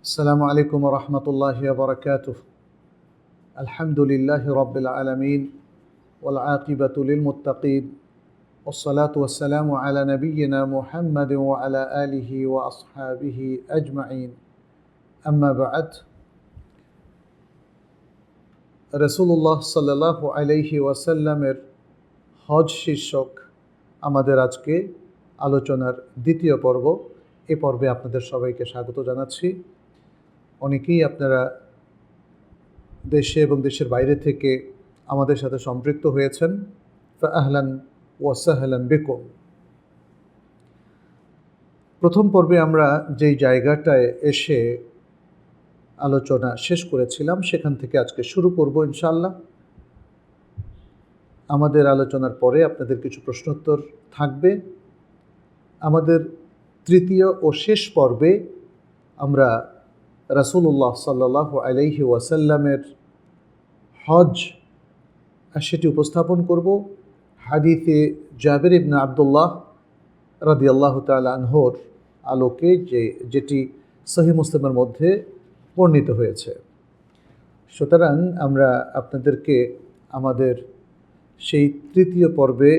السلام عليكم ورحمة الله وبركاته. الحمد لله رب العالمين والعاقبة للمتقين والصلاة والسلام على نبينا محمد وعلى آله وأصحابه أجمعين. أما بعد، রাসূলুল্লাহ সাল্লাল্লাহু আলাইহি ওয়াসাল্লামের হজ শীর্ষক আমাদের আজকে আলোচনার দ্বিতীয় পর্ব। এ পর্বে আপনাদের সবাইকে স্বাগত জানাচ্ছি। অনেকেই আপনারা দেশে এবং দেশের বাইরে থেকে আমাদের সাথে সম্পৃক্ত হয়েছেন। ফাআহলান ওয়া সাহলান বিকুম। প্রথম পর্বে আমরা যেই জায়গাটায় এসে আলোচনা শেষ করেছিলাম সেখান থেকে আজকে শুরু করব ইনশাআল্লাহ। আমাদের আলোচনার পরে আপনাদের কিছু প্রশ্নোত্তর থাকবে। আমাদের তৃতীয় ও শেষ পর্বে আমরা রাসূলুল্লাহ সাল্লাল্লাহু আলাইহি ওয়াসাল্লামের হজ সেটি উপস্থাপন করব হাদিসে জাবির ইবনে আব্দুল্লাহ রাদিয়াল্লাহু তাআলা আনহুর আলোকে, যেটি সহিহ মুসলিমের মধ্যে বর্ণিত হয়েছে। সুতরাং আমরা আপনাদেরকে আমাদের সেই তৃতীয় পর্বে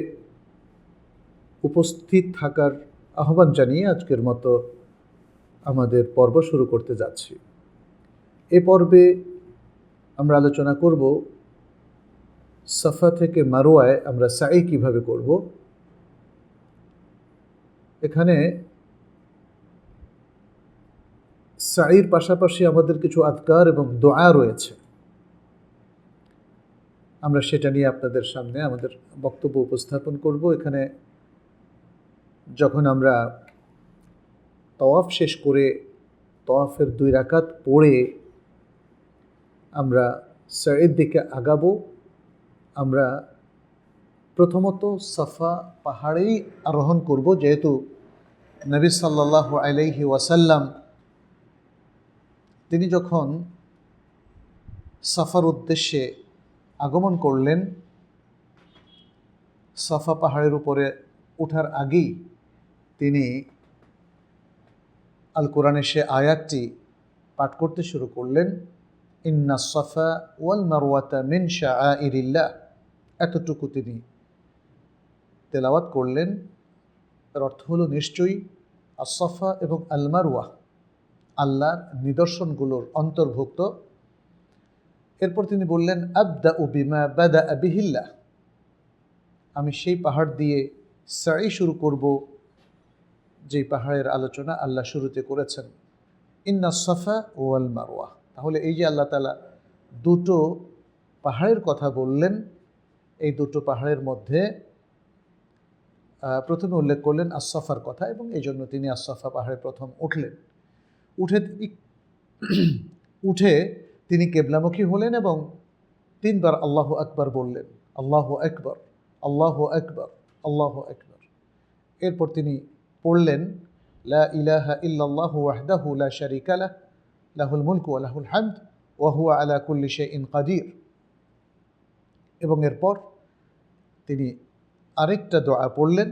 উপস্থিত থাকার আহ্বান জানিয়ে আজকের মতো আমাদের পর্ব শুরু করতে যাচ্ছি। এ পর্বে আমরা আলোচনা করব সাফা থেকে মারওয়ায় আমরা সাই কিভাবে করব। এখানে সাইর পাশাপাশি আমাদের কিছু আযকার এবং দোয়া রয়েছে। আমরা সেটা নিয়ে আপনাদের সামনে আমাদের বক্তব্য উপস্থাপন করব। এখানে যখন আমরা তাওয়াফ শেষ করে তাওয়াফের 2 রাকাত পড়ে আমরা সাইয়ের দিকে আগাবো, আমরা প্রথমত সাফা পাহাড়েই আরোহণ করব, যেহেতু নবী সাল্লাল্লাহু আলাইহি ওয়াসাল্লাম তিনি যখন সাফার উদ্দেশ্যে আগমন করলেন, সাফা পাহাড়ের উপরে ওঠার আগেই তিনি আল কোরআনের সে আয়াতটি পাঠ করতে শুরু করলেন, ইন্না সাফা ওয়াল মারওয়াতা মিন শাআইরিল্লাহ। এতটুকু তিনি তেলাওয়াত করলেন। তার অর্থ হলো নিশ্চয়ই আস-সাফা এবং আল মারওয়া আল্লাহর নিদর্শনগুলোর অন্তর্ভুক্ত। এরপর তিনি বললেন, আবদাউ বিমা বাদা বিহিল্লাহ, আমি সেই পাহাড় দিয়ে সাই শুরু করব যেই পাহাড়ের আলোচনা আল্লাহ শুরুতে করেছেন, ইন্না সাফা ওয়াল মারওয়া। তাহলে এই যে আল্লাহ তাআলা দুটো পাহাড়ের কথা বললেন, এই দুটো পাহাড়ের মধ্যে প্রথমে উল্লেখ করলেন আস-সাফার কথা, এবং এই জন্য তিনি আস-সাফা পাহাড়ে প্রথম উঠলেন। উঠে তিনি কেবলামুখী হলেন এবং 3 বার আল্লাহু আকবার বললেন, আল্লাহু আকবার, আল্লাহু আকবার, আল্লাহু আকবার। এরপর তিনি পড়লেন, লা ইলাহা ইল্লাল্লাহু ওয়াহদাহু লা শারীকা লাহ, লাহুল মুলকু ওয়া লাহুল হামদ ওয়া হুয়া আলা কুল্লি শাইইন কাদির। এবং এরপর তিনি আরেকটা দোয়া পড়লেন,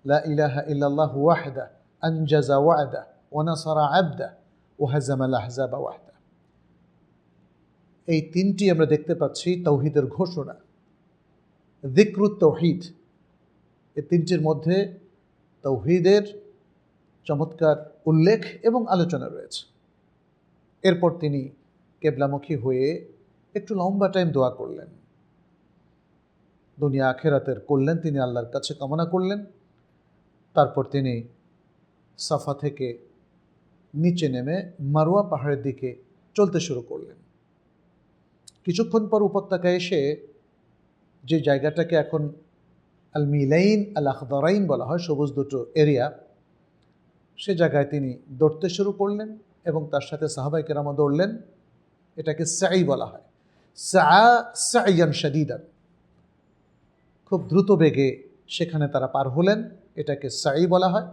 লা ইলাহা ইল্লাল্লাহু ওয়াহদা আনজাজা ওয়া'দা ওয়া নাসারা 'আবদা ওয়া হাযামাল আহজাবা ওয়াহদা। এই 3টি আমরা দেখতে পাচ্ছি তাওহীদের ঘোষণা, যিকরুত তাওহীদ। এই 3টির মধ্যে তাওহীদের চমৎকার উল্লেখ এবং আলোচনা রয়েছে। এরপর তিনি কেবলামুখী হয়ে একটু লম্বা টাইম দোয়া করলেন, দুনিয়া আখেরাতের কল্যাণ তিনি আল্লাহর কাছে কামনা করলেন। তারপর তিনি সাফা থেকে নিচে নেমে মারওয়া পাহাড়ের দিকে চলতে শুরু করলেন। কিছুক্ষণ পর উপত্যকায় এসে, যে জায়গাটাকে এখন আল মিলাইন আল আখদারাইন বলা হয়, সবুজ দুটো এরিয়া, সে জায়গায় তিনি দৌড়তে শুরু করলেন এবং তার সাথে সাহাবায়ে কেরামও দৌড়লেন। এটাকে সাই বলা হয়, সাইয়ান শাদীদান, খুব দ্রুত বেগে সেখানে তারা পার হলেন, এটাকে সাই বলা হয়।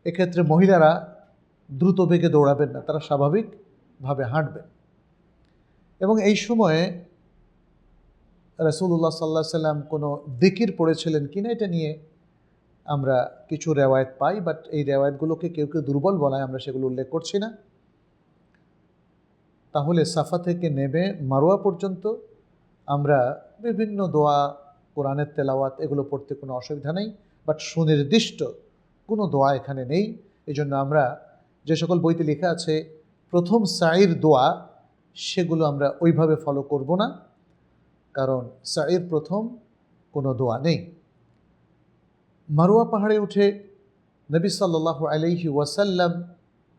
এক্ষেত্রে মহিলারা দ্রুত বেগে দৌড়াবেন না, তারা স্বাভাবিকভাবে হাঁটবেন। এবং এই সময়ে রাসূলুল্লাহ সাল্লাল্লাহু আলাইহি সাল্লাম কোনো যিকির পড়েছিলেন কিনা এটা নিয়ে আমরা কিছু রেওয়ায়েত পাই, বাট এই রেওয়ায়েতগুলোকে কেউ কেউ দুর্বল বলায় আমরা সেগুলো উল্লেখ করছি না। তাহলে সাফা থেকে নেমে মারোয়া পর্যন্ত আমরা বিভিন্ন দোয়া, কোরআনের তেলাওয়াত এগুলো পড়তে কোনো অসুবিধা নেই, বাট সুনির্দিষ্ট কোনো দোয়া এখানে নেই। এই জন্য আমরা যে সকল বইতে লেখা আছে প্রথম সাইর দোয়া, সেগুলো আমরা ওইভাবে ফলো করব না, কারণ সাইর প্রথম কোনো দোয়া নেই। মারোয়া পাহাড়ে উঠে নবী সাল্লাল্লাহু আলাইহি ওয়াসাল্লাম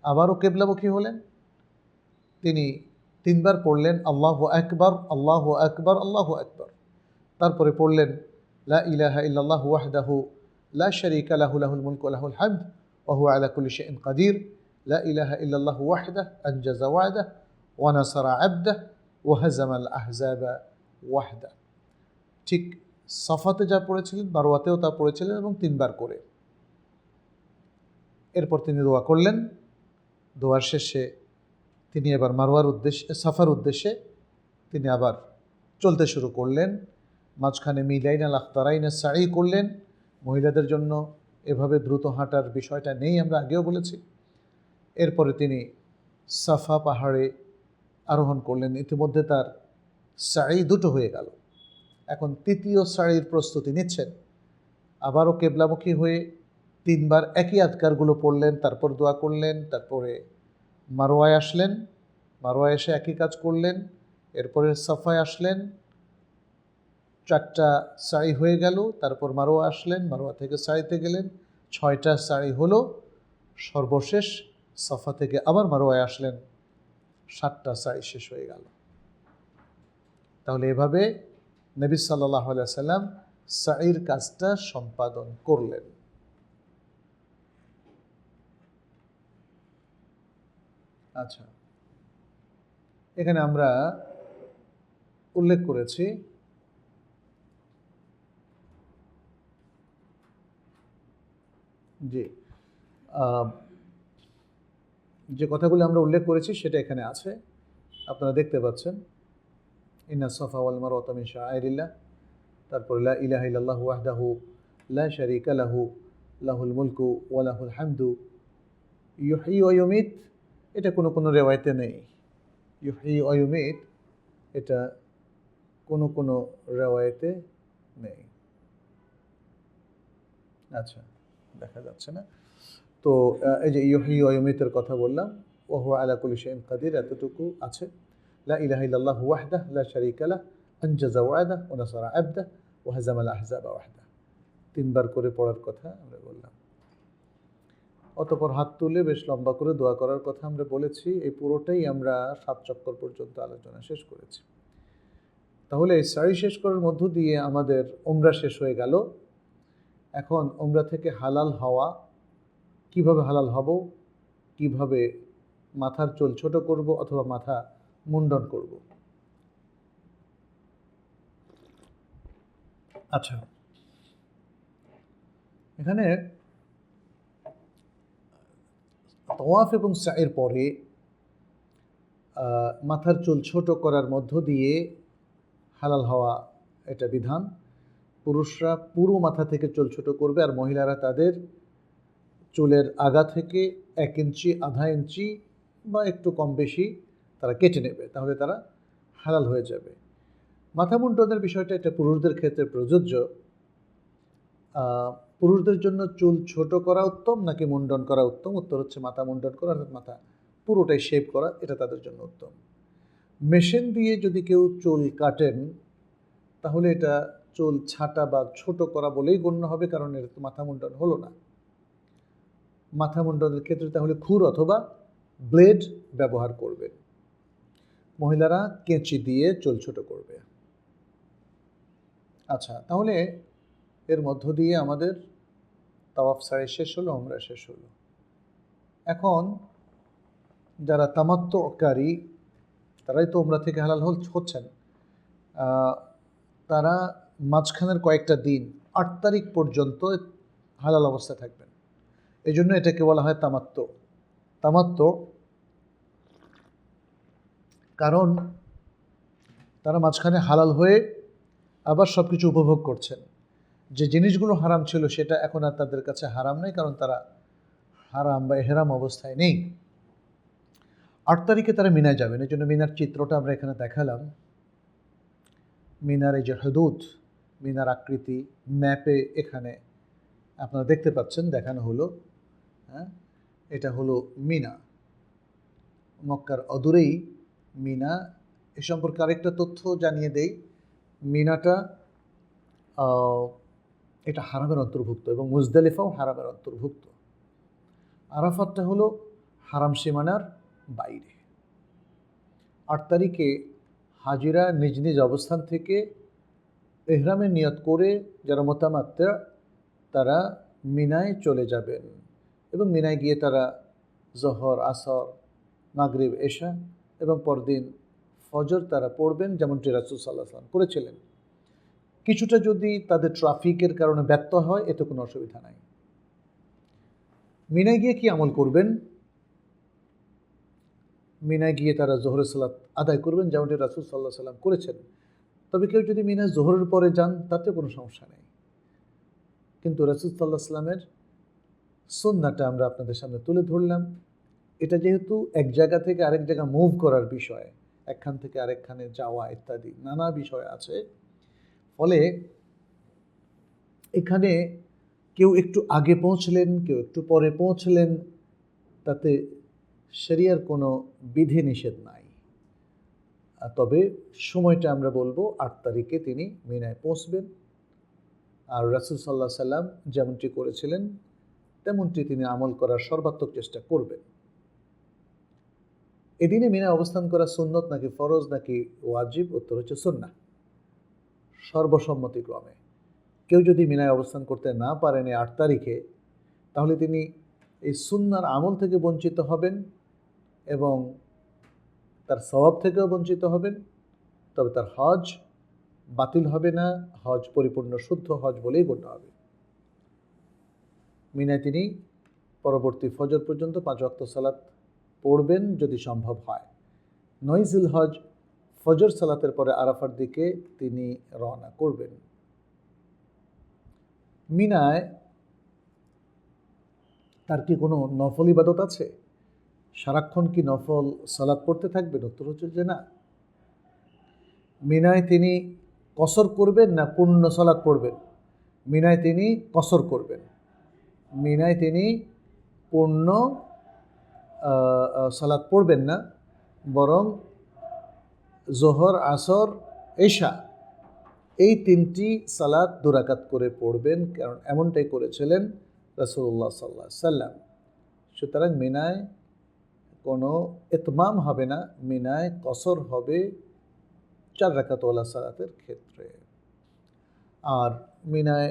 আবারও কেবলামুখী হলেন। তিনি 3 বার পড়লেন আল্লাহু আকবার, আল্লাহু আকবার, আল্লাহু আকবার। তারপরে পড়লেন লা ইলাহা ইল্লাল্লাহু ওয়াহদাহু লা শারীকা লাহু লাহুল মুলকু ওয়া লাহুল হামদ ওয়া হুয়া আলা কুল্লি শাইইন কাদির, লা ইলাহা ইল্লাল্লাহু ওয়াহদাহু আনজাযা ওয়া'দাহু ওয়া নাসারা 'আবদাহু ওয়া হাযামাল আহজাবা ওয়াহদাহু। ঠিক সাফাতে যা পড়েছিলেন মারওয়াতেও তা পড়েছিলেন, এবং 3 বার করে। এরপর তিনি দোয়া করলেন। দোয়ার শেষে তিনি এবার মারওয়ার উদ্দেশ্যে, সাফার উদ্দেশ্যে তিনি আবার চলতে শুরু করলেন। মাঝখানে মিলাইন আল আখতারাইনে সাই করলেন। মহিলাদের জন্য এভাবে দ্রুত হাঁটার বিষয়টা নেই, আমরা আগেও বলেছি। এরপরে তিনি সাফা পাহাড়ে আরোহণ করলেন। ইতিমধ্যে তার সাই 2টো হয়ে গেল। এখন তৃতীয় সাইর প্রস্তুতি নিচ্ছেন। আবারও কেবলামুখী হয়ে 3 বার একই আদকারগুলো পড়লেন, তারপর দোয়া করলেন। তারপরে মারওয়ায় আসলেন, মারওয়ায় এসে একই কাজ করলেন। এরপরে সাফায় আসলেন, 4টা সাই হয়ে গেল। তারপর মারওয়া আসলেন, মারওয়া থেকে সাইতে গেলেন, 6টা সাই হলো। সর্বশেষ সাফা থেকে আবার মারওয়ায় আসলেন, 7টা সাই শেষ হয়ে গেল। তাহলে এভাবে নবী সাল্লাল্লাহু আলাইহি সাল্লাম সাইর কাজটা সম্পাদন করলেন। আচ্ছা, এখানে আমরা উল্লেখ করেছি যে কথাগুলো আমরা উল্লেখ করেছি সেটা এখানে আছে, আপনারা দেখতে পাচ্ছেন। ইন্না সাফা ওয়াল মারওয়াতা মিন শাআইরিল্লাহ, তারপর লা ইলাহা ইল্লাল্লাহু ওয়াহদাহু লা শারীকা লাহু লাহুল মুলকু ওয়া লাহুল হামদু ইউহয়ী ওয়া ইউমীত। এটা কোনো রেওয়ায়েতে নেই। ইউহয়ী ওয়া ইউমীত এটা কোনো রেওয়ায়েতে নেই। আচ্ছা, দেখা যাচ্ছে না তো। এই যে ইউহয়ী ওয়া ইউমীতের কথা বললাম, ওয়া হুয়া আলা কুল্লি শাইইন কাদির, এতটুকু আছে। লা ইলাহা ইল্লাল্লাহু ওয়াহদাহু লা শারীকা লাহু আনজাযা ওয়া'দাহু ওয়া নাসারা 'আবদাহু ওয়া হাযামাল আহজাবা ওয়াহদাহু। 3 বার করে পড়ার কথা আমরা বললাম। অতঃপর হাত তুলে বেশ লম্বা করে দোয়া করার কথা আমরা বলেছি। এই পুরোটাই আমরা 7 চক্কর পর্যন্ত আলোচনা শেষ করেছি। তাহলে সাই শেষ করার মধ্য দিয়ে আমাদের উমরা শেষ হয়ে গেল। এখন উমরা থেকে হালাল হওয়া, কিভাবে হালাল হব, কিভাবে মাথার চুল ছোট করব অথবা মাথা মুন্ডন করব। আচ্ছা, এখানে তাওয়াফ এবং সাইয়ের পরে মাথার চুল ছোট করার মধ্য দিয়ে হালাল হওয়া, এটা বিধান। পুরুষরা পুরো মাথা থেকে চুল ছোট করবে, আর মহিলারা তাদের চুলের আগা থেকে 1 ইঞ্চি, আধা ইঞ্চি বা একটু কম বেশি তারা কেটে নেবে, তাহলে তারা হালাল হয়ে যাবে। মাথা মুন্ডনের বিষয়টা এটা পুরুষদের ক্ষেত্রে প্রযোজ্য। পুরুষদের জন্য চুল ছোট করা উত্তম নাকি মুন্ডন করা উত্তম? উত্তর হচ্ছে মাথা মুন্ডন করা, অর্থাৎ মাথা পুরোটাই শেভ করা, এটা তাদের জন্য উত্তম। মেশিন দিয়ে যদি কেউ চুল কাটেন তাহলে এটা চুল ছাঁটা বা ছোট করা বলেই গণ্য হবে, কারণ এটা তো মাথা মুন্ডন হলো না। মাথা মুন্ডনের ক্ষেত্রে তাহলে খুর অথবা ব্লেড ব্যবহার করবে। মহিলারা কেঁচি দিয়ে চুল ছোট করবে। আচ্ছা, তাহলে এর মধ্য দিয়ে আমাদের তাওয়াফ সাই শেষ হলো, উমরা শেষ হলো। এখন যারা তামাত্তুকারী তারাই তো উমরা থেকে হালাল হচ্ছেন, তারা মাঝখানের কয়েকটা দিন 8 তারিখ পর্যন্ত হালাল অবস্থায় থাকবেন। এই জন্য এটাকে বলা হয় তামাত্তু, কারণ তারা মাঝখানে হালাল হয়ে আবার সব কিছু উপভোগ করছেন। যে জিনিসগুলো হারাম ছিল সেটা এখন আর তাদের কাছে হারাম নেই, কারণ তারা হারাম বা এহরাম অবস্থায় নেই। 8 তারিখে তারা মিনায় যাবেন, এই জন্য মিনার চিত্রটা আমরা এখানে দেখালাম। মিনার এই যে হুদুদ, মিনার আকৃতি ম্যাপে এখানে আপনারা দেখতে পাচ্ছেন, দেখানো হলো। হ্যাঁ, এটা হলো মিনা, মক্কার অদূরেই মিনা। এ সম্পর্কে আরেকটা তথ্য জানিয়ে দেই, মিনাটা এটা হারামের অন্তর্ভুক্ত এবং মুজদালিফাও হারামের অন্তর্ভুক্ত। আরাফাতটা হলো হারাম সীমানার বাইরে। 8 তারিখে হাজিরা নিজ নিজ অবস্থান থেকে ইহরামের নিয়ত করে যারা মুতামাত্তা তারা মিনায় চলে যাবেন এবং মিনায় গিয়ে তারা জোহর, আসর, মাগরিব, এশা এবং পরদিন ফজর তারা পড়বেন, যেমনটি রাসূল সাল্লাল্লাহু আলাইহি ওয়াসাল্লাম করেছিলেন। কিছুটা যদি তাদের ট্রাফিকের কারণে ব্যর্থ হয় এতে কোনো অসুবিধা নাই। মিনায় গিয়ে কি আমল করবেন? মিনায় গিয়ে তারা জোহরের সালাত আদায় করবেন, যেমনটি রাসূল সাল্লাল্লাহু আলাইহি ওয়াসাল্লাম করেছেন। তবে কেউ যদি মিনায় জোহরের পরে যান তাতে কোনো সমস্যা নেই, কিন্তু রাসূল সাল্লাল্লাহু আলাইহি ওয়াসাল্লামের সুন্নাহটা আমরা আপনাদের সামনে তুলে ধরলাম। এটা যেহেতু এক জায়গা থেকে আরেক জায়গা মুভ করার বিষয়, একখান থেকে আরেকখানে যাওয়া ইত্যাদি নানা বিষয় আছে, ফলে এখানে কেউ একটু আগে পৌঁছলেন, কেউ একটু পরে পৌঁছলেন, তাতে শরিয়ার কোনো বিধি নিষেধ নাই। তবে সময়টা আমরা বলবো 8 তারিখে তিনি মিনায় পৌঁছবেন, আর রাসূল সাল্লাল্লাহু আলাইহি সাল্লাম যেমনটি করেছিলেন তেমনটি তিনি আমল করার সর্বাত্মক চেষ্টা করবেন। এদিনে মিনায় অবস্থান করা সুন্নত নাকি ফরজ নাকি ওয়াজিব? উত্তর হচ্ছে সুন্নাহ, সর্বসম্মতিক্রমে। কেউ যদি মিনায় অবস্থান করতে না পারেন এই 8 তারিখে, তাহলে তিনি এই সুন্নাহর আমল থেকে বঞ্চিত হবেন এবং তার সওয়াব থেকেও বঞ্চিত হবেন। তবে তার হজ বাতিল হবে না, হজ পরিপূর্ণ শুদ্ধ হজ বলেই গণ্য হবে। মিনায় তিনি পরবর্তী ফজর পর্যন্ত 5 ওয়াক্ত সালাত পড়বেন যদি সম্ভব হয়। 9 জিলহজ ফজর সালাতের পরে আরাফার দিকে তিনি রওনা করবেন। মিনায় তার কি কোনো নফল ইবাদত আছে? সারাক্ষণ কি নফল সালাত পড়তে থাকবেন? উত্তর হচ্ছে যে না। মিনায় তিনি কসর করবেন না পূর্ণ সালাত পড়বেন? মিনায় তিনি কসর করবেন। মিনায় তিনি পূর্ণ সালাত পড়বেন না, বরং জোহর, আসর, এশা এই 3টি সালাত 2 রাকাত করে পড়বেন, কারণ এমনটাই করেছিলেন রাসূলুল্লাহ সাল্লাল্লাহু আলাইহি সাল্লাম। সুতরাং মিনায় কোনো ইতমাম হবে না, মিনায় কসর হবে 4 রাকাতওয়ালা সালাতের ক্ষেত্রে। আর মিনায়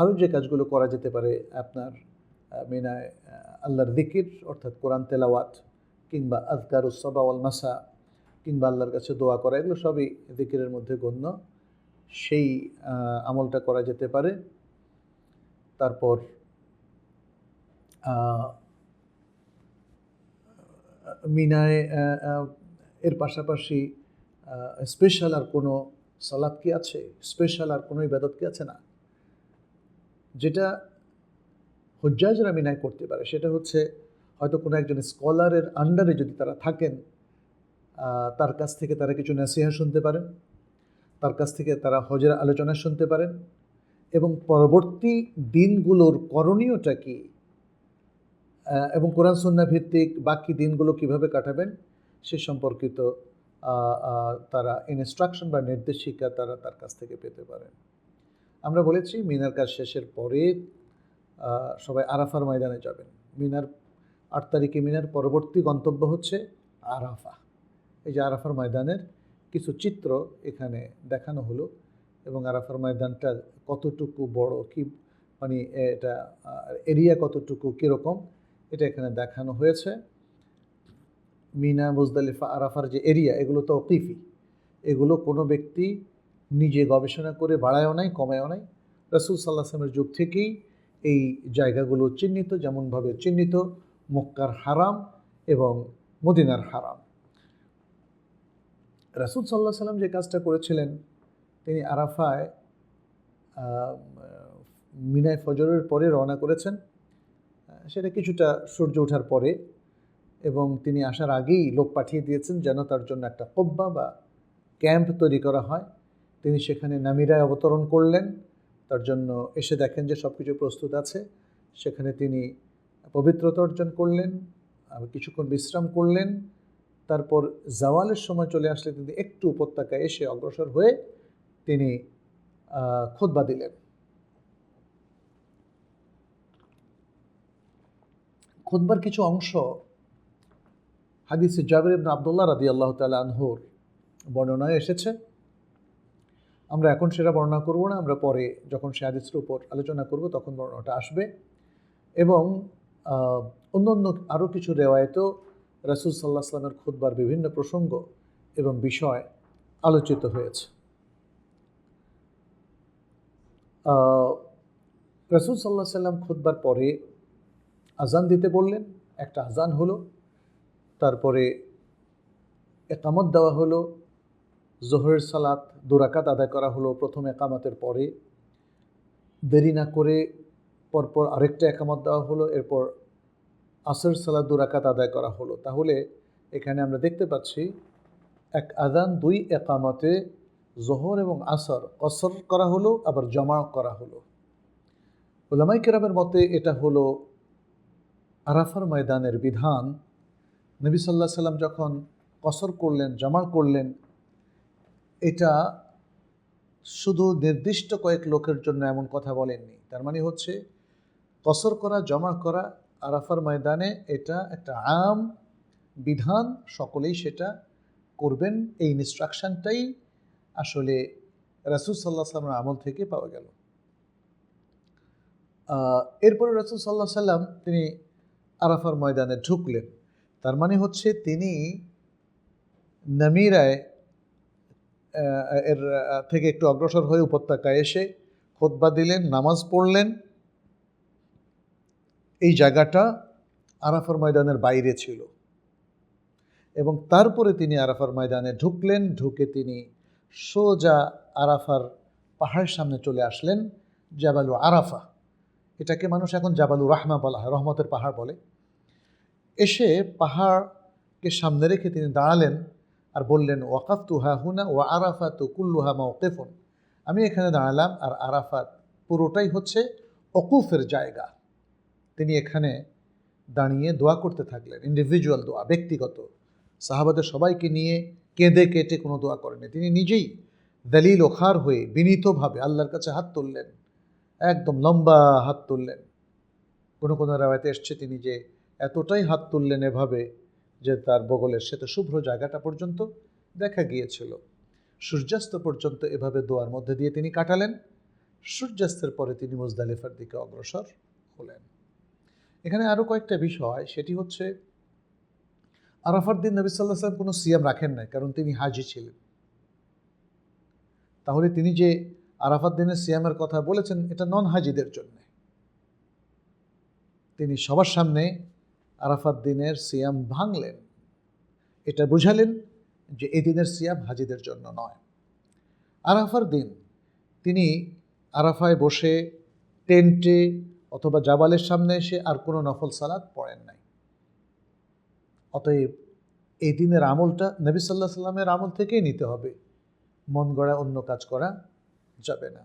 আরও যে কাজগুলো করা যেতে পারে, আপনার মিনায় আল্লাহর যিকির অর্থাৎ কোরআন তেলাওয়াত কিংবা আযকারুস সাবা ওয়াল মাসা কিংবা আল্লাহর কাছে দোয়া করা, এগুলো সবই যিকিরের মধ্যে গণ্য, সেই আমলটা করা যেতে পারে। তারপর মিনায় এর পাশাপাশি স্পেশাল আর কোনো সালাত কি আছে? স্পেশাল আর কোনো ইবাদত কি আছে? না। যেটা হুজ্জাজরা মিনায় করতে পারে সেটা হচ্ছে হয়তো কোনো একজন স্কলারের আন্ডারে যদি তারা থাকেন, তার কাছ থেকে তারা কিছু নাসিহা শুনতে পারেন, তার কাছ থেকে তারা হজের আলোচনা শুনতে পারেন এবং পরবর্তী দিনগুলোর করণীয়টা কী এবং কোরআন সুন্নাহ ভিত্তিক বাকি দিনগুলো কিভাবে কাটাবেন সে সম্পর্কিত তারা ইনস্ট্রাকশন বা নির্দেশিকা তারা তার কাছ থেকে পেতে পারেন। আমরা বলেছি মিনার কাজ শেষের পরে সবাই আরাফার ময়দানে যাবেন। মিনার 8 তারিখে মিনার পরবর্তী গন্তব্য হচ্ছে আরাফা। এই যে আরাফার ময়দানের কিছু চিত্র এখানে দেখানো হলো এবং আরাফার ময়দানটা কতটুকু বড়, কি মানে এটা এরিয়া কতটুকু, কীরকম, এটা এখানে দেখানো হয়েছে। মিনা, মুজদালিফা, আরাফার যে এরিয়া, এগুলো তো তৌকিফি, এগুলো কোনো ব্যক্তি নিজে গবেষণা করে বাড়ায়ও নাই কমায়ও নাই। রাসূল সাল্লাল্লাহু আলাইহি ওয়াসাল্লামের যুগ থেকেই এই জায়গাগুলো চিহ্নিত, যেমনভাবে চিহ্নিত মক্কার হারাম এবং মদিনার হারাম। রাসূল সাল্লাল্লাহু আলাইহি ওয়াসাল্লাম যে কাজটা করেছিলেন, তিনি আরাফায় মিনায় ফজরের পরে রওনা করেছেন, সেটা কিছুটা সূর্য ওঠার পরে। এবং তিনি আসার আগেই লোক পাঠিয়ে দিয়েছেন যেন তার জন্য একটা কব্বা বা ক্যাম্প তৈরি করা হয়। তিনি সেখানে নামিরায় অবতরণ করলেন, তার জন্য এসে দেখেন যে সব কিছু প্রস্তুত আছে। সেখানে তিনি পবিত্রতা অর্জন করলেন, কিছুক্ষণ বিশ্রাম করলেন। তারপর জাওয়ালের সময় চলে আসলে তিনি একটু উপত্যকায় এসে অগ্রসর হয়ে তিনি খুতবা দিলেন। খুতবার কিছু অংশ হাদিসে জাবির ইবনে আব্দুল্লাহ রাদিয়াল্লাহু তাআলা আনহুর বর্ণনায় এসেছে। আমরা এখন সেটা বর্ণনা করব না, আমরা পরে যখন সে হাদিসের উপর আলোচনা করব তখন বর্ণনাটা আসবে। এবং অন্য আরও কিছু রেওয়ায়েতেও রাসূল সাল্লাল্লাহু আলাইহি ওয়াসাল্লামের খুতবার বিভিন্ন প্রসঙ্গ এবং বিষয় আলোচিত হয়েছে। রাসূল সাল্লাল্লাহু আলাইহি ওয়াসাল্লাম খুতবার পরে আজান দিতে বললেন। একটা আজান হলো, তারপরে একামত দেওয়া হলো, জোহরের সালাত 2 রাকাত আদায় করা হলো প্রথম একামতের পরে। দেরি না করে পরপর আরেকটা একামত দেওয়া হলো, এরপর আসর সালাত 2 রাকাত আদায় করা হলো। তাহলে এখানে আমরা দেখতে পাচ্ছি এক আজান 2 একামতে জোহর এবং আসর কসর করা হলো, আবার জমা করা হলো। উলামায়ে কেরামের মতে এটা হলো আরাফার ময়দানের বিধান। নবী সাল্লাল্লাহু আলাইহি সাল্লাম যখন কসর করলেন, জমা করলেন, এটা শুধু নির্দিষ্ট কয়েক লোকের জন্য এমন কথা বলেননি। তার মানে হচ্ছে কসর করা, জমা করা আরাফার ময়দানে এটা একটা আম বিধান, সকলেই সেটা করবেন। এই ইনস্ট্রাকশনটাই আসলে রাসূল সাল্লাল্লাহু আলাইহি সাল্লামের আমল থেকে পাওয়া গেল। এরপরে রাসূল সাল্লাল্লাহু আলাইহি সাল্লাম তিনি আরাফার ময়দানে ঢুকলেন। তার মানে হচ্ছে তিনি নামিরায় এর থেকে একটু অগ্রসর হয়ে উপত্যকায় এসে খুতবা দিলেন, নামাজ পড়লেন। এই জায়গাটা আরাফার ময়দানের বাইরে ছিল এবং তারপরে তিনি আরাফার ময়দানে ঢুকলেন। ঢুকে তিনি সোজা আরাফার পাহাড়ের সামনে চলে আসলেন, জাবালু আরাফা। এটাকে মানুষ এখন জাবালু রাহমা বলা হয়, রহমতের পাহাড় বলে। এসে পাহাড়কে সামনে রেখে তিনি দাঁড়ালেন আর বললেন, ওয়াকাফতু হাহুনা ওয়া আরাফাতু কুল্লুহা মাওকিফুন। আমি এখানে দাঁড়ালাম আর আরাফাত পুরোটাই হচ্ছে ওকুফের জায়গা। তিনি এখানে দাঁড়িয়ে দোয়া করতে থাকলেন, ইন্ডিভিজুয়াল দোয়া, ব্যক্তিগত। সাহাবাদের সবাইকে নিয়ে কেঁদে কেটে কোনো দোয়া করেনি, তিনি নিজেই দলিল ওখার হয়ে বিনীতভাবে আল্লাহর কাছে হাত তুললেন, একদম লম্বা হাত তুললেন। কোনো কোনো রাওয়ায়াতে এসছে তিনি যে এতটাই হাত তুললেন এভাবে যে তার বগলের শ্বেত শুভ্র জায়গাটা পর্যন্ত দেখা গিয়েছিল। সূর্যাস্ত পর্যন্ত এভাবে দোয়ার মধ্যে দিয়ে তিনি কাটালেন। সূর্যাস্তের পরে তিনি মুজদালিফার দিকে অগ্রসর হলেন। এখানে আরও কয়েকটা বিষয়, সেটি হচ্ছে আরাফার দিন নবী সাল্লাল্লাহু আলাইহি ওয়াসাল্লাম কোনো সিয়াম রাখেন নাই, কারণ তিনি হাজি ছিলেন। তাহলে তিনি যে আরাফার দিনের সিয়ামের কথা বলেছেন এটা নন হাজিদের জন্য। তিনি সবার সামনে আরাফাত দিনের সিয়াম ভাঙলেন, এটা বুঝালেন যে এই দিনের সিয়াম হাজিদের জন্য নয়। আরাফার দিন তিনি আরাফায় বসে টেন্টে অথবা জাবালের সামনে এসে আর কোনো নফল সালাত পড়েন নাই। অতএব এই দিনের আমলটা নবী সাল্লাল্লাহু আলাইহি সাল্লামের আমল থেকেই নিতে হবে, মন গড়া অন্য কাজ করা যাবে না।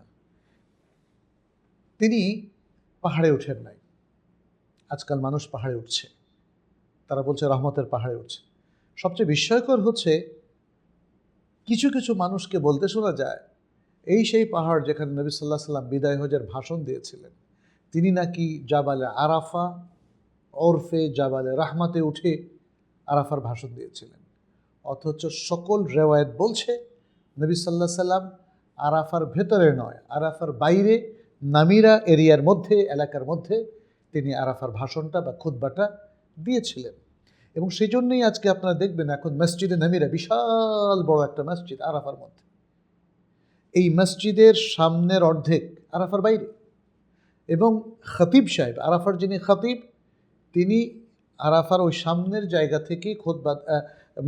তিনি পাহাড়ে ওঠেন নাই। আজকাল মানুষ পাহাড়ে উঠছে, তারা বলছে রহমতের পাহাড়ে উঠছে। সবচেয়ে বিস্ময়কর হচ্ছে কিছু কিছু মানুষকে বলতে শোনা যায় এই সেই পাহাড় যেখানে নবী সাল্লাল্লাহু আলাইহি সাল্লাম বিদায় হজের ভাষণ দিয়েছিলেন। তিনি নাকি জাবালে আরাফা ওরফে জাবালে রাহমাতে উঠে আরাফার ভাষণ দিয়েছিলেন। অথচ সকল রেওয়ায়েত বলছে নবী সাল্লাল্লাহু আলাইহি সাল্লাম আরাফার ভেতরে নয়, আরাফার বাইরে নামিরা এরিয়ার মধ্যে, এলাকার মধ্যে তিনি আরাফার ভাষণটা বা খুতবাটা দিয়েছিলেন। এবং সেই জন্যই আজকে আপনারা দেখবেন এখন মসজিদে নামিরা, বিশাল বড় একটা মসজিদ আরাফার মধ্যে, এই মসজিদের সামনের অর্ধেক আরাফার বাইরে। এবং খতিব সাহেব, আরাফার যিনি খতিব, তিনি আরাফার ওই সামনের জায়গা থেকে খুতবা,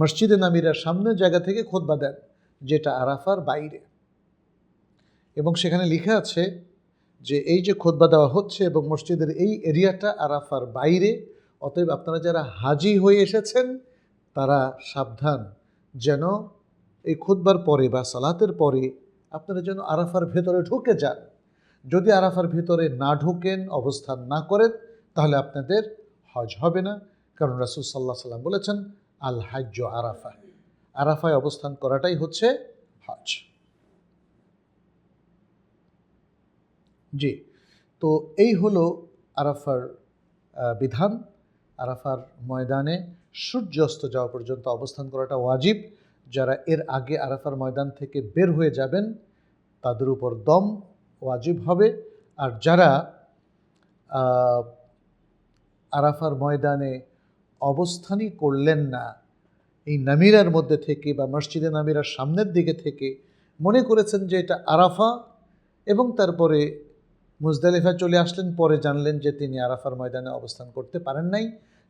মসজিদে নামিরার সামনের জায়গা থেকে খুতবা দেন, যেটা আরাফার বাইরে। এবং সেখানে লেখা আছে যে এই যে খুতবা দেওয়া হচ্ছে এবং মসজিদের এই এরিয়াটা আরাফার বাইরে, অতএব আপনারা যারা হাজি হয়ে এসেছেন তারা সাবধান, যেন এই খুতবার পরে বা সালাতের পরে আপনারা যেন আরাফার ভেতরে ঢুকে যান। যদি আরাফার ভেতরে না ঢোকেন, অবস্থান না করেন, তাহলে আপনাদের হজ হবে না। কারণ রাসূল সাল্লাল্লাহু আলাইহি ওয়াসাল্লাম বলেছেন, আল হাজ্জু আরাফা, আরাফায় অবস্থান করাটাই হচ্ছে হজ। জি, তো এই হলো আরাফার বিধান। আরাফার ময়দানে সূর্যাস্ত যাওয়া পর্যন্ত অবস্থান করাটা ওয়াজিব। যারা এর আগে আরাফার ময়দান থেকে বের হয়ে যাবেন তাদের উপর দম ওয়াজিব হবে। আর যারা আরাফার ময়দানে অবস্থানই করলেন না, এই নামিরার মধ্যে থেকে বা মসজিদে নামিরার সামনের দিকে থেকে মনে করেছেন যে এটা আরাফা, এবং তারপরে মুজদালিফা চলে আসলেন, পরে জানলেন যে তিনি আরাফার ময়দানে অবস্থান করতে পারেন নাই,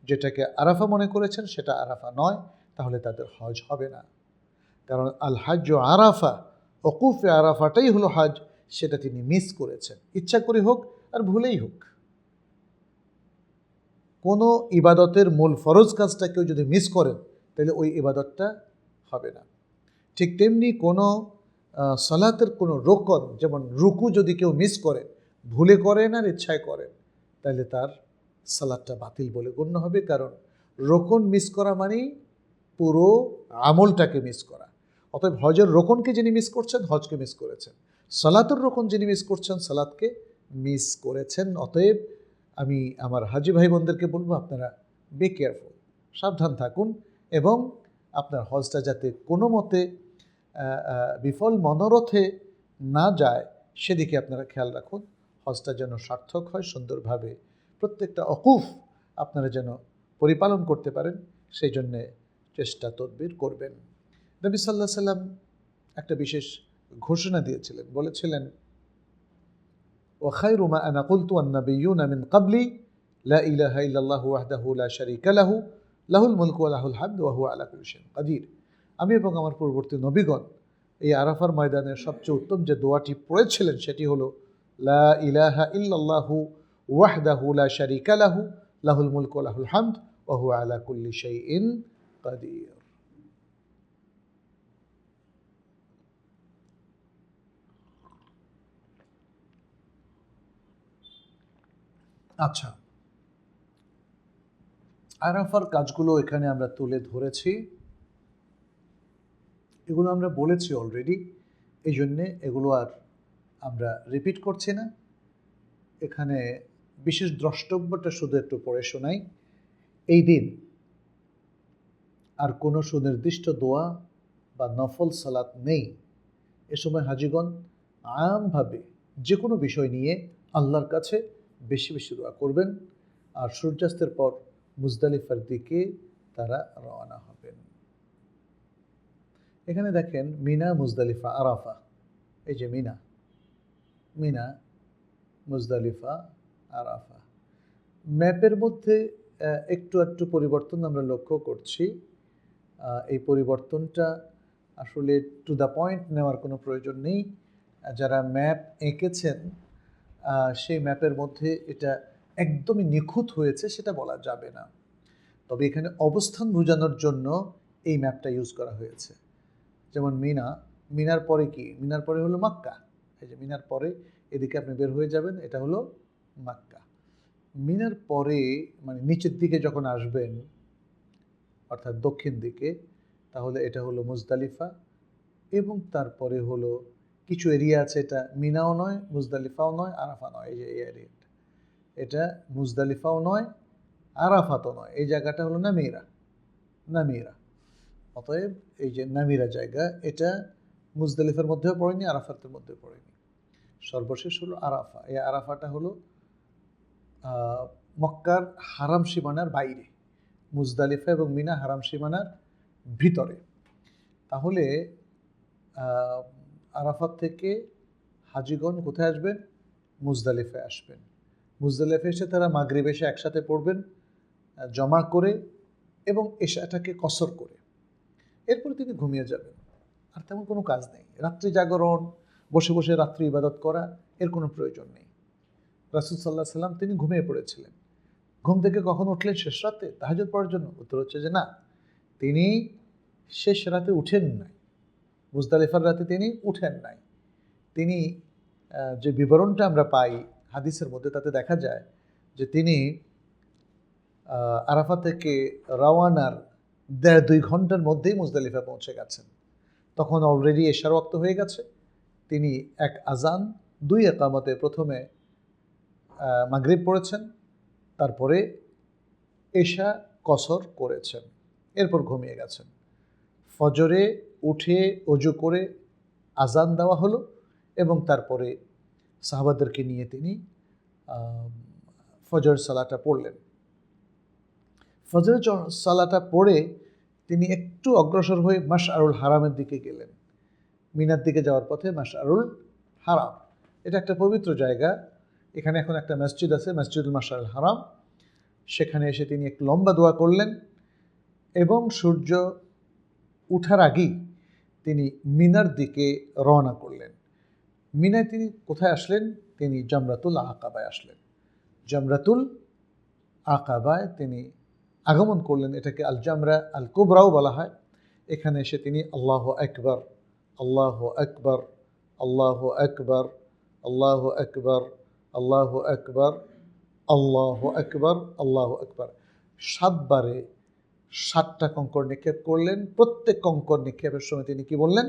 যেটাকে আরাফা মনে করেছেন সেটা আরাফা নয়, তাহলে তাদের হজ হবে না। কারণ আল হাজ্জ আরাফা, ওকুফে আরাফাটাই হলো হজ, সেটা তিনি মিস করেছেন, ইচ্ছা করে হোক আর ভুলেই হোক। কোনো ইবাদতের মূল ফরজ কাজটা কেউ যদি মিস করেন তাহলে ওই ইবাদতটা হবে না। ঠিক তেমনি কোনো সালাতের কোনো রোকন, যেমন রুকু যদি কেউ মিস করে, ভুলে করেন আর ইচ্ছায় করেন, তাহলে তার সালাতটা বাতিল বলে গণ্য হবে। কারণ রোকন মিস করা মানেই পুরো আমলটাকে মিস করা। অতএব হজের রোকনকে যিনি মিস করছেন, হজকে মিস করেছেন। সালাতের রোকন যিনি মিস করছেন, সালাতকে মিস করেছেন। অতএব আমি আমার হাজি ভাই বোনদেরকে বলবো, আপনারা বি কেয়ারফুল, সাবধান থাকুন, এবং আপনার হজটা যাতে কোনো মতে বিফল মনোরথে না যায় সেদিকে আপনারা খেয়াল রাখুন। হজটা যেন সার্থক হয়, সুন্দরভাবে প্রত্যেকটা অকুফ আপনারা যেন পরিপালন করতে পারেন, সেই জন্যে চেষ্টা তদবির করবেন। নবী সাল্লাল্লাহু আলাইহি সাল্লাম একটা বিশেষ ঘোষণা দিয়েছিলেন, বলেছিলেন, وخير ما أنا قلت والنبيون من قبلي لا إله إلا الله وحده لا شريك له له الملك وله الحمد وهو على كل شيء قدير। আমি এবং আমার পূর্ববর্তী নবীগণ এই আরাফার ময়দানের সবচেয়ে উত্তম যে দোয়াটি পড়েছিলেন সেটি হলো লা ইলাহা ইল্লাল্লাহু ওয়াহদাহু লা শারীকা লাহু লাহুল মুলকু ওয়া লাহুল হামদ ওয়া হুয়া আলা কুল্লি শাইইন কাদির। আচ্ছা, আরাফার কাজগুলো এখানে আমরা তুলে ধরেছি, এগুলো আমরা বলেছি অলরেডি, এই জন্যে এগুলো আর আমরা রিপিট করছি না। এখানে বিশেষ দ্রষ্টব্যটা শুধু একটু পড়ে শোনাই। এই দিন আর কোনো সুনির্দিষ্ট দোয়া বা নফল সালাত নেই। এ সময় হাজিগণ আমভাবে যে কোনো বিষয় নিয়ে আল্লাহর কাছে বেশি বেশি দোয়া করবেন, আর সূর্যাস্তের পর মুজদালিফার দিকে তারা রওনা হবেন। এখানে দেখেন মিনা, মুজদালিফা, আরাফা, এই যে মিনা, মিনা, মুজদালিফা, আরাফা, ম্যাপের মধ্যে একটু একটু পরিবর্তন আমরা লক্ষ্য করছি। এই পরিবর্তনটা আসলে টু দ্য পয়েন্ট নেওয়ার কোনো প্রয়োজন নেই। যারা ম্যাপ এঁকেছেন সেই ম্যাপের মধ্যে এটা একদমই নিখুঁত হয়েছে সেটা বলা যাবে না, তবে এখানে অবস্থান বোঝানোর জন্য এই ম্যাপটা ইউজ করা হয়েছে। যেমন মিনা, মিনার পরে কি? মিনার পরে হলো মক্কা। এই যে মিনার পরে এদিকে আপনি বের হয়ে যাবেন, এটা হলো মক্কা। মিনার পরে মানে নিচের দিকে যখন আসবেন, অর্থাৎ দক্ষিণ দিকে, তাহলে এটা হলো মুজদালিফা, এবং তারপরে হলো কিছু এরিয়া আছে, এটা মিনাও নয়, মুজদালিফাও নয়, আরাফা নয়। এই যে এই এরিয়াটা, এটা মুজদালিফাও নয়, আরাফাতও নয়, এই জায়গাটা হলো নামিরা, নামিরা। অতএব এই যে নামিরা জায়গা, এটা মুজদালিফার মধ্যেও পড়েনি, আরাফাতের মধ্যেও পড়েনি। সর্বশেষ হলো আরাফা। এই আরাফাটা হলো মক্কার হারাম সীমানার বাইরে, মুজদালিফা এবং মিনা হারাম সীমানার ভিতরে। তাহলে আরাফাত থেকে হাজিগণ কোথায় আসবেন? মুজদালিফায় আসবেন। মুজদালিফায় এসে তারা মাগরিব এসে একসাথে পড়বেন জমা করে, এবং এশাটাকে কসর করে, এরপরে তিনি ঘুমিয়ে যাবেন। আর তেমন কোনো কাজ নেই, রাত্রি জাগরণ, বসে বসে রাত্রি ইবাদত করা, এর কোনো প্রয়োজন নেই। রাসূল সাল্লাল্লাহু আলাইহি সাল্লাম তিনি ঘুমিয়ে পড়েছিলেন, ঘুম থেকে কখন উঠলেন? শেষ রাতে তাহাজ্জুদ পড়ার জন্য? উত্তর হচ্ছে যে না, তিনি শেষ রাতে উঠেন নাই, মুজদালিফার রাতে তিনি উঠেন নাই। তিনি যে বিবরণটা আমরা পাই হাদিসের মধ্যে, তাতে দেখা যায় যে তিনি আরাফা থেকে রওয়ানার 1.5-2 ঘন্টার মধ্যেই মুজদালিফা পৌঁছে গেছেন। তখন অলরেডি এশার ওয়াক্ত হয়ে গেছে। তিনি 1 আজান 2 একামতে প্রথমে মাগরিব পড়েছেন, তারপরে এশা কসর করেছেন, এরপর ঘুমিয়ে গেছেন। ফজরে উঠে অজু করে আজান দেওয়া হলো এবং তারপরে সাহাবাদেরকে নিয়ে তিনি ফজর সালাটা পড়লেন। ফজর সালাটা পড়ে তিনি একটু অগ্রসর হয়ে মাশআরুল হারামের দিকে গেলেন। মিনার দিকে যাওয়ার পথে মাশআরুল হারাম, এটা একটা পবিত্র জায়গা। এখানে এখন একটা মসজিদ আছে, মসজিদুল মাশআরুল হারাম। সেখানে এসে তিনি একটু লম্বা দোয়া করলেন এবং সূর্য উঠার আগেই তিনি মিনার দিকে রওনা করলেন। মিনায় তিনি কোথায় আসলেন? তিনি জামরাতুল আকাবায় আসলেন। জামরাতুল আকাবায় তিনি আগমন করলেন। এটাকে আল জামরা আল কুবরাও বলা হয়। এখানে এসে তিনি আল্লাহু আকবার, আল্লাহু আকবার, আল্লাহু আকবার, আল্লাহু আকবার, আল্লাহু আকবার, আল্লাহু আকবার, আল্লাহু আকবার 7 বারে 7টা কঙ্কর নিক্ষেপ করলেন। প্রত্যেক কঙ্কর নিক্ষেপের সময় তিনি কি বললেন?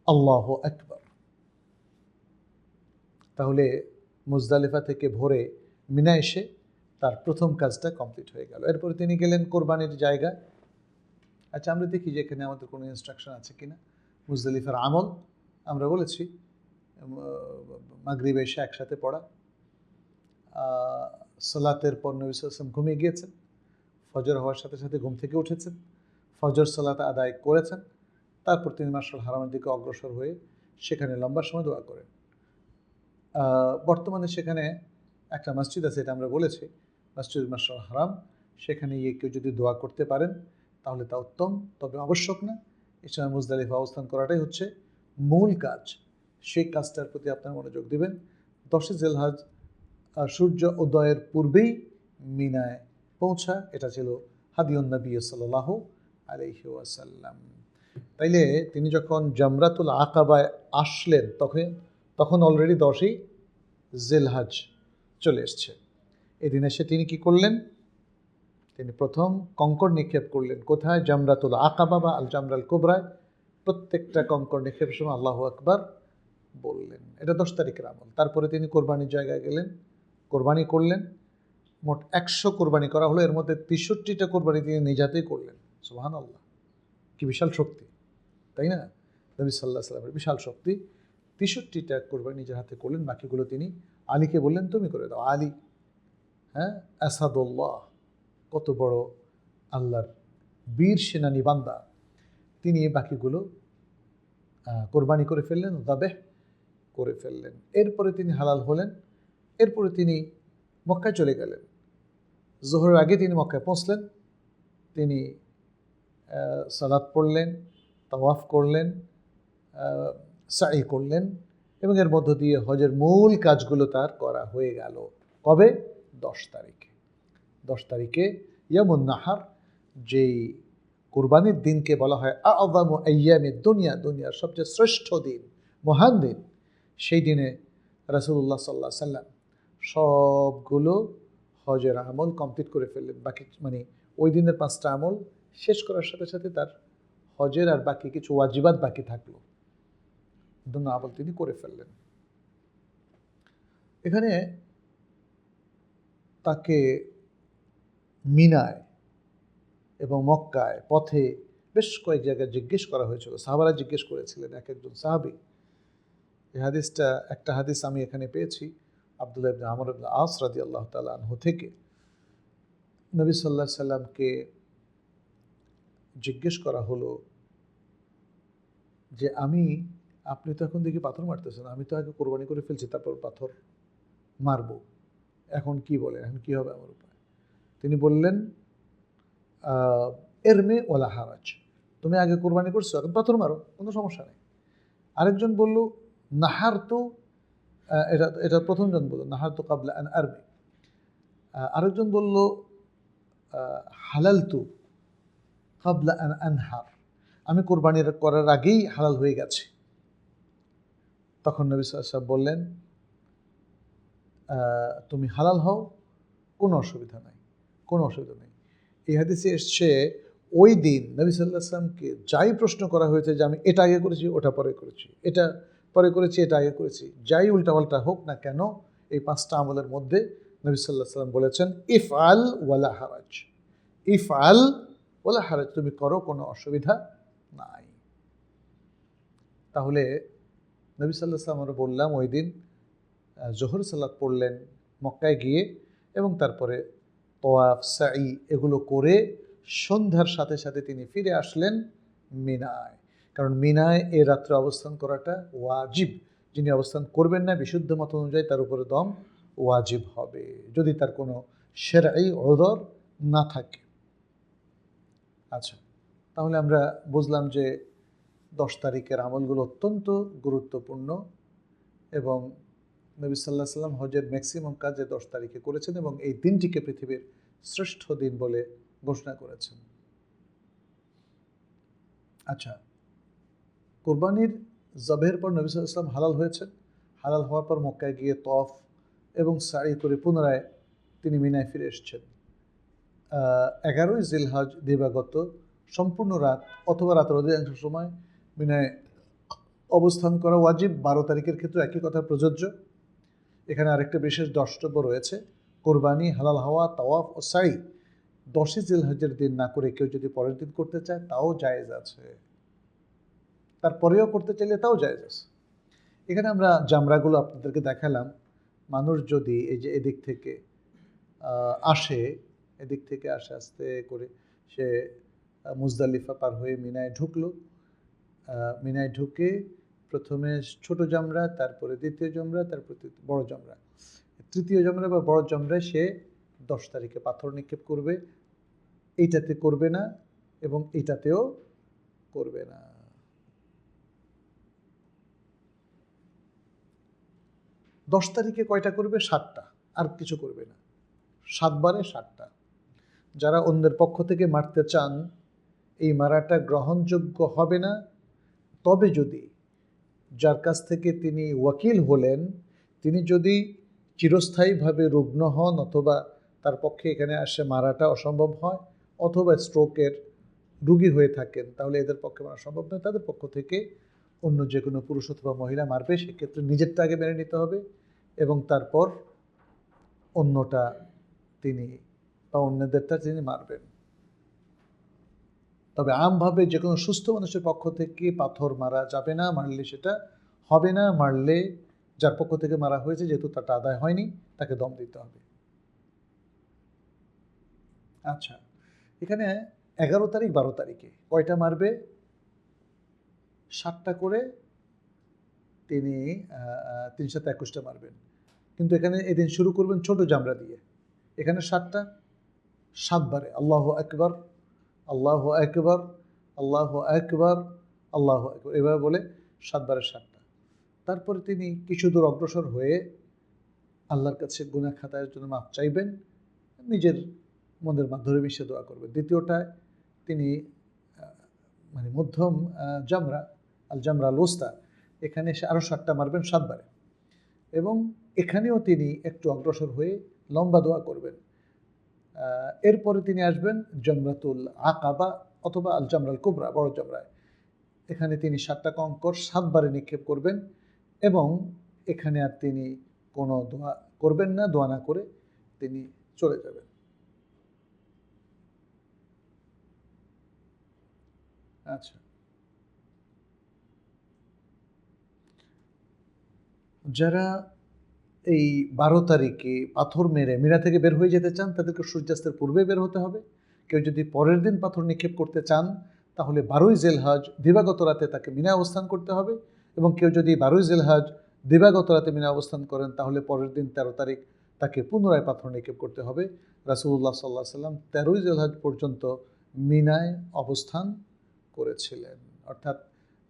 আল্লাহু আকবার। তাহলে মুজদালিফা থেকে ভোরে মিনা এসে তার প্রথম কাজটা কমপ্লিট হয়ে গেল। এরপরে তিনি গেলেন কোরবানির জায়গায়। আচ্ছা, আমরা দেখি যে এখানে আমাদের কোনো ইনস্ট্রাকশন আছে কিনা। মুজদালিফার আমল আমরা বলেছি, মাগরিব এশা একসাথে পড়া। সালাতের পর নবী সাল্লাল্লাহু আলাইহি ওয়াসাল্লাম ঘুমিয়ে গিয়েছেন, ফজর হওয়ার সাথে সাথে ঘুম থেকে উঠেছেন, ফজর সালাত আদায় করেছেন, তারপর তিনি মাশআরুল হারামের দিকে অগ্রসর হয়ে সেখানে লম্বা সময় দোয়া করেন। বর্তমানে সেখানে একটা মসজিদ আছে, এটা আমরা বলেছি, মসজিদ মাশআরুল হারাম। সেখানে গিয়ে কেউ যদি দোয়া করতে পারেন তাহলে তা উত্তম, তবে আবশ্যক না। এই সময় মুজদালিফা অবস্থান করাটাই হচ্ছে মূল কাজ। সেই কাজটার প্রতি আপনার মনোযোগ দেবেন। 10 জিলহজ সূর্য উদয়ের পূর্বেই মিনায় পৌঁছা, এটা ছিল হাদিউন নবী সাল্লাল্লাহু আলাইহি ওয়াসাল্লাম। তাইলে তিনি যখন জামরাতুল আকাবায় আসলেন তখন অলরেডি 10ই জিলহজ চলে এসছে। এদিন এসে তিনি কি করলেন? তিনি প্রথম কঙ্কর নিক্ষেপ করলেন। কোথায়? জামরাতুল আকাবা বা আল জামরাল কুবরায়। প্রত্যেকটা কঙ্কর নিক্ষেপের সময় আল্লাহু আকবার বললেন। এটা 10 তারিখের আমল। তারপরে তিনি কোরবানির জায়গায় গেলেন, কোরবানি করলেন। মোট 100 কোরবানি করা হলো, এর মধ্যে 63টা কোরবানি তিনি নিজ হাতেই করলেন। সুবহানাল্লাহ, কি বিশাল শক্তি, তাই না? নবী সাল্লাল্লাহু আলাইহি ওয়াসাল্লামের বিশাল শক্তি। 63টা কোরবানি নিজের হাতে করলেন, বাকিগুলো তিনি আলীকে বললেন তুমি করে দাও। আলী, হ্যাঁ, আসাদুল্লাহ, কত বড় আল্লাহর বীর সেনানী বান্দা, তিনি বাকিগুলো কোরবানি করে ফেললেন, দাবেহ করে ফেললেন। এরপরে তিনি হালাল হলেন। এরপরে তিনি মক্কায় চলে গেলেন। জোহরের আগে তিনি মক্কায় পৌঁছলেন। তিনি সালাত পড়লেন, তাওয়াফ করলেন, সাই করলেন এবং এর মধ্য দিয়ে হজের মূল কাজগুলো তার করা হয়ে গেল। কবে? 10 তারিখে। 10 তারিখে ইয়ামুন নাহার, যেই কুরবানির দিনকে বলা হয় আ'যামু আইয়ামিদ দুনিয়া, দুনিয়ার সবচেয়ে শ্রেষ্ঠ দিন, মহান দিন, সেই দিনে রাসূলুল্লাহ সাল্লাল্লাহু আলাইহি সাল্লাম সবগুলো হজের আমল কমপ্লিট করে ফেললেন। বাকি মানে ওই দিনের 5টা আমল শেষ করার সাথে সাথে তার হজের আর বাকি কিছু ওয়াজিবাত বাকি থাকলো, দুটো আমল তিনি করে ফেললেন। এখানে তাকে মিনায় এবং মক্কায় পথে বেশ কয়েক জায়গায় জিজ্ঞেস করা হয়েছিল। সাহাবারা জিজ্ঞেস করেছিলেন, এক একজন সাহাবী। এই হাদিসটা, একটা হাদিস আমি এখানে পেয়েছি আব্দুল্লাহ ইবনে আমর ইবনে আস রাদিয়াল্লাহু তাআলা আনহু থেকে। নবী সাল্লাল্লাহু আলাইহি সাল্লামকে জিজ্ঞেস করা হলো যে আপনি তো এখন দেখি পাথর মারতেছেন, আমি তো আগে কোরবানি করে ফেলছি, তারপর পাথর মারবো, এখন কি বলেন, এখন কি হবে আমার উপায়? তিনি বললেন এরমে ওয়ালা হারাজ, তুমি আগে কোরবানি করছো, এখন পাথর মারো, কোনো সমস্যা নেই। আরেকজন বলল নাহার তো, এটা প্রথমজন বলল নাহার তো কাবলা আন আরবি। আরেকজন বলল হালালতু ক্বাবলা আন আনহার, আমি কোরবানি করার আগেই হালাল হয়ে গেছে। তখন নবী সাল্লাল্লাহু আলাইহি ওয়াসাল্লাম বললেন, তুমি হালাল হও, কোনো অসুবিধা নাই, কোনো অসুবিধা নেই। এই হাদিসে এসছে ওই দিন নবী সাল্লাল্লাহু আলাইহি ওয়াসাল্লামকে যাই প্রশ্ন করা হয়েছে যে আমি এটা আগে করেছি, ওটা পরে করেছি, এটা পরে করেছি, এটা আগে করেছি, যাই উল্টাপাল্টা হোক না কেন, এই 5টা আমলের মধ্যে নবী সাল্লাল্লাহু আলাইহি ওয়াসাল্লাম বলেছেন ইফআল ওয়ালা হারাজ, ইফআল ওয়ালা হারাজ, তুমি করো, কোনো অসুবিধা নাই। তাহলে নবী সাল্লাল্লাহু আলাইহি ওয়াসাল্লাম, আমরা বললাম ওই দিন জোহর সালাত পড়লেন মক্কায় গিয়ে, এবং তারপরে তওয়াফ সাই এগুলো করে সন্ধ্যার সাথে সাথে তিনি ফিরে আসলেন মিনায়। কারণ মিনায় এ রাত্রে অবস্থান করাটা ওয়াজিব। যিনি অবস্থান করবেন না বিশুদ্ধ মত অনুযায়ী তার উপরে দম ওয়াজিব হবে, যদি তার কোনো শেরঈ উযর না থাকে। আচ্ছা, তাহলে আমরা বুঝলাম যে 10 তারিখের আমলগুলো অত্যন্ত গুরুত্বপূর্ণ, এবং নবী সাল্লাল্লাহু আলাইহি ওয়াসাল্লাম হজের ম্যাক্সিমাম কাজে 10 তারিখে করেছেন, এবং এই দিনটিকে পৃথিবীর শ্রেষ্ঠ দিন বলে ঘোষণা করেছেন। আচ্ছা, কোরবানির জবের পর নবী সাল্লাল্লাহু আলাইহি ওয়াসাল্লাম হালাল হয়েছেন। হালাল হওয়ার পর মক্কায় গিয়ে তওয়াফ এবং সাই করে পুনরায় তিনি মিনায় ফিরে এসেছেন। 11ই জিলহজ দিবাগত সম্পূর্ণ রাত অথবা রাতের অধিকাংশ সময় মিনায় অবস্থান করা ওয়াজিব। 12 তারিখের ক্ষেত্রে একই কথা প্রযোজ্য। এখানে আরেকটা বিশেষ দ্রষ্টব্য রয়েছে, কোরবানি, হালাল হওয়া, তাওয়াফ ও সাই 10ই জিলহজের দিন না করে কেউ যদি পরের দিন করতে চায় তাও জায়েজ আছে, তারপরেও করতে চাইলে তাও জায়েজ আছে। এখানে আমরা জামরাগুলো আপনাদেরকে দেখালাম। মানুষ যদি এই যে এদিক থেকে আসে, এদিক থেকে আসে আস্তে করে, সে মুজদালিফা পার হয়ে মিনায় ঢুকলো। মিনায় ঢুকে প্রথমে ছোট জামরা, তারপরে দ্বিতীয় জামরা, তারপরে বড় জামরা। তৃতীয় জামরা বা বড় জামরায় সে 10 তারিখে পাথর নিক্ষেপ করবে। এইটাতে করবে না এবং এইটাতেও করবে না। 10 তারিখে কয়টা করবে? 7টা, আর কিছু করবে না। 7 বারে 7টা। যারা অন্যের পক্ষ থেকে মারতে চান, এই মারাটা গ্রহণযোগ্য হবে না। তবে যদি যার কাছ থেকে তিনি ওয়াকিল হলেন, তিনি যদি চিরস্থায়ীভাবে রুগ্ন হন, অথবা তার পক্ষে এখানে আসে মারাটা অসম্ভব হয়, অথবা স্ট্রোকের রুগী হয়ে থাকেন, তাহলে এদের পক্ষে মারা সম্ভব নয়। তাদের পক্ষ থেকে অন্য যে কোনো পুরুষ অথবা মহিলা মারবে, সেক্ষেত্রে নিজেরটা আগে মেনে নিতে হবে, এবং তারপর অন্যটা তিনি বা অন্যদেরটা তিনি মারবেন। তবে আমভাবে যে কোনো সুস্থ মানুষের পক্ষ থেকে পাথর মারা যাবে না, মারলে সেটা হবে না। মারলে যার পক্ষ থেকে মারা হয়েছে, যেহেতু তাটা আদায় হয়নি, তাকে দম দিতে হবে। আচ্ছা, এখানে 11 তারিখ 12 তারিখে কয়টা মারবে? 7টা করে তিনি 321টা মারবেন। কিন্তু এখানে এদিন শুরু করবেন ছোট জামরা দিয়ে। এখানে 7টা, 7 বারে আল্লাহু আকবার, আল্লাহু আকবার, আল্লাহু আকবার, আল্লাহু আকবার, এভাবে বলে 7 বারে 7টা। তারপরে তিনি কিছু দূর অগ্রসর হয়ে আল্লাহর কাছে গুনাহ খাতায়ের জন্য মাফ চাইবেন, নিজের মনের মাধ্যমে মিশে দোয়া করবেন। দ্বিতীয়টায় তিনি মানে মধ্যম জামরা, আল জামরা আল উস্তা, এখানে সে আরও 7টা মারবেন 7 বারে, এবং এখানেও তিনি একটু অগ্রসর হয়ে লম্বা দোয়া করবেন। এরপরে তিনি আসবেন জামরাতুল আকাবা অথবা আল জামরাল কুবরা, বড় জামরায়। এখানে তিনি 7টা কঙ্কর 7 বারে নিক্ষেপ করবেন, এবং এখানে আর তিনি কোনো দোয়া করবেন না। দোয়া না করে তিনি চলে যাবেন। আচ্ছা, যারা এই 12 তারিখে পাথর মেরে মিনা থেকে বের হয়ে যেতে চান, তাদেরকে সূর্যাস্তের পূর্বে বের হতে হবে। কেউ যদি পরের দিন পাথর নিক্ষেপ করতে চান, তাহলে 12ই জিলহজ দিবাগত রাতে তাকে মিনা অবস্থান করতে হবে, এবং কেউ যদি 12ই জিলহজ দিবাগত রাতে মিনা অবস্থান করেন, তাহলে পরের দিন 13 তারিখ তাকে পুনরায় পাথর নিক্ষেপ করতে হবে। রাসূলুল্লাহ সাল্লাল্লাহু আলাইহি ওয়াসাল্লাম 13ই জিলহজ পর্যন্ত মিনায় অবস্থান করেছিলেন। অর্থাৎ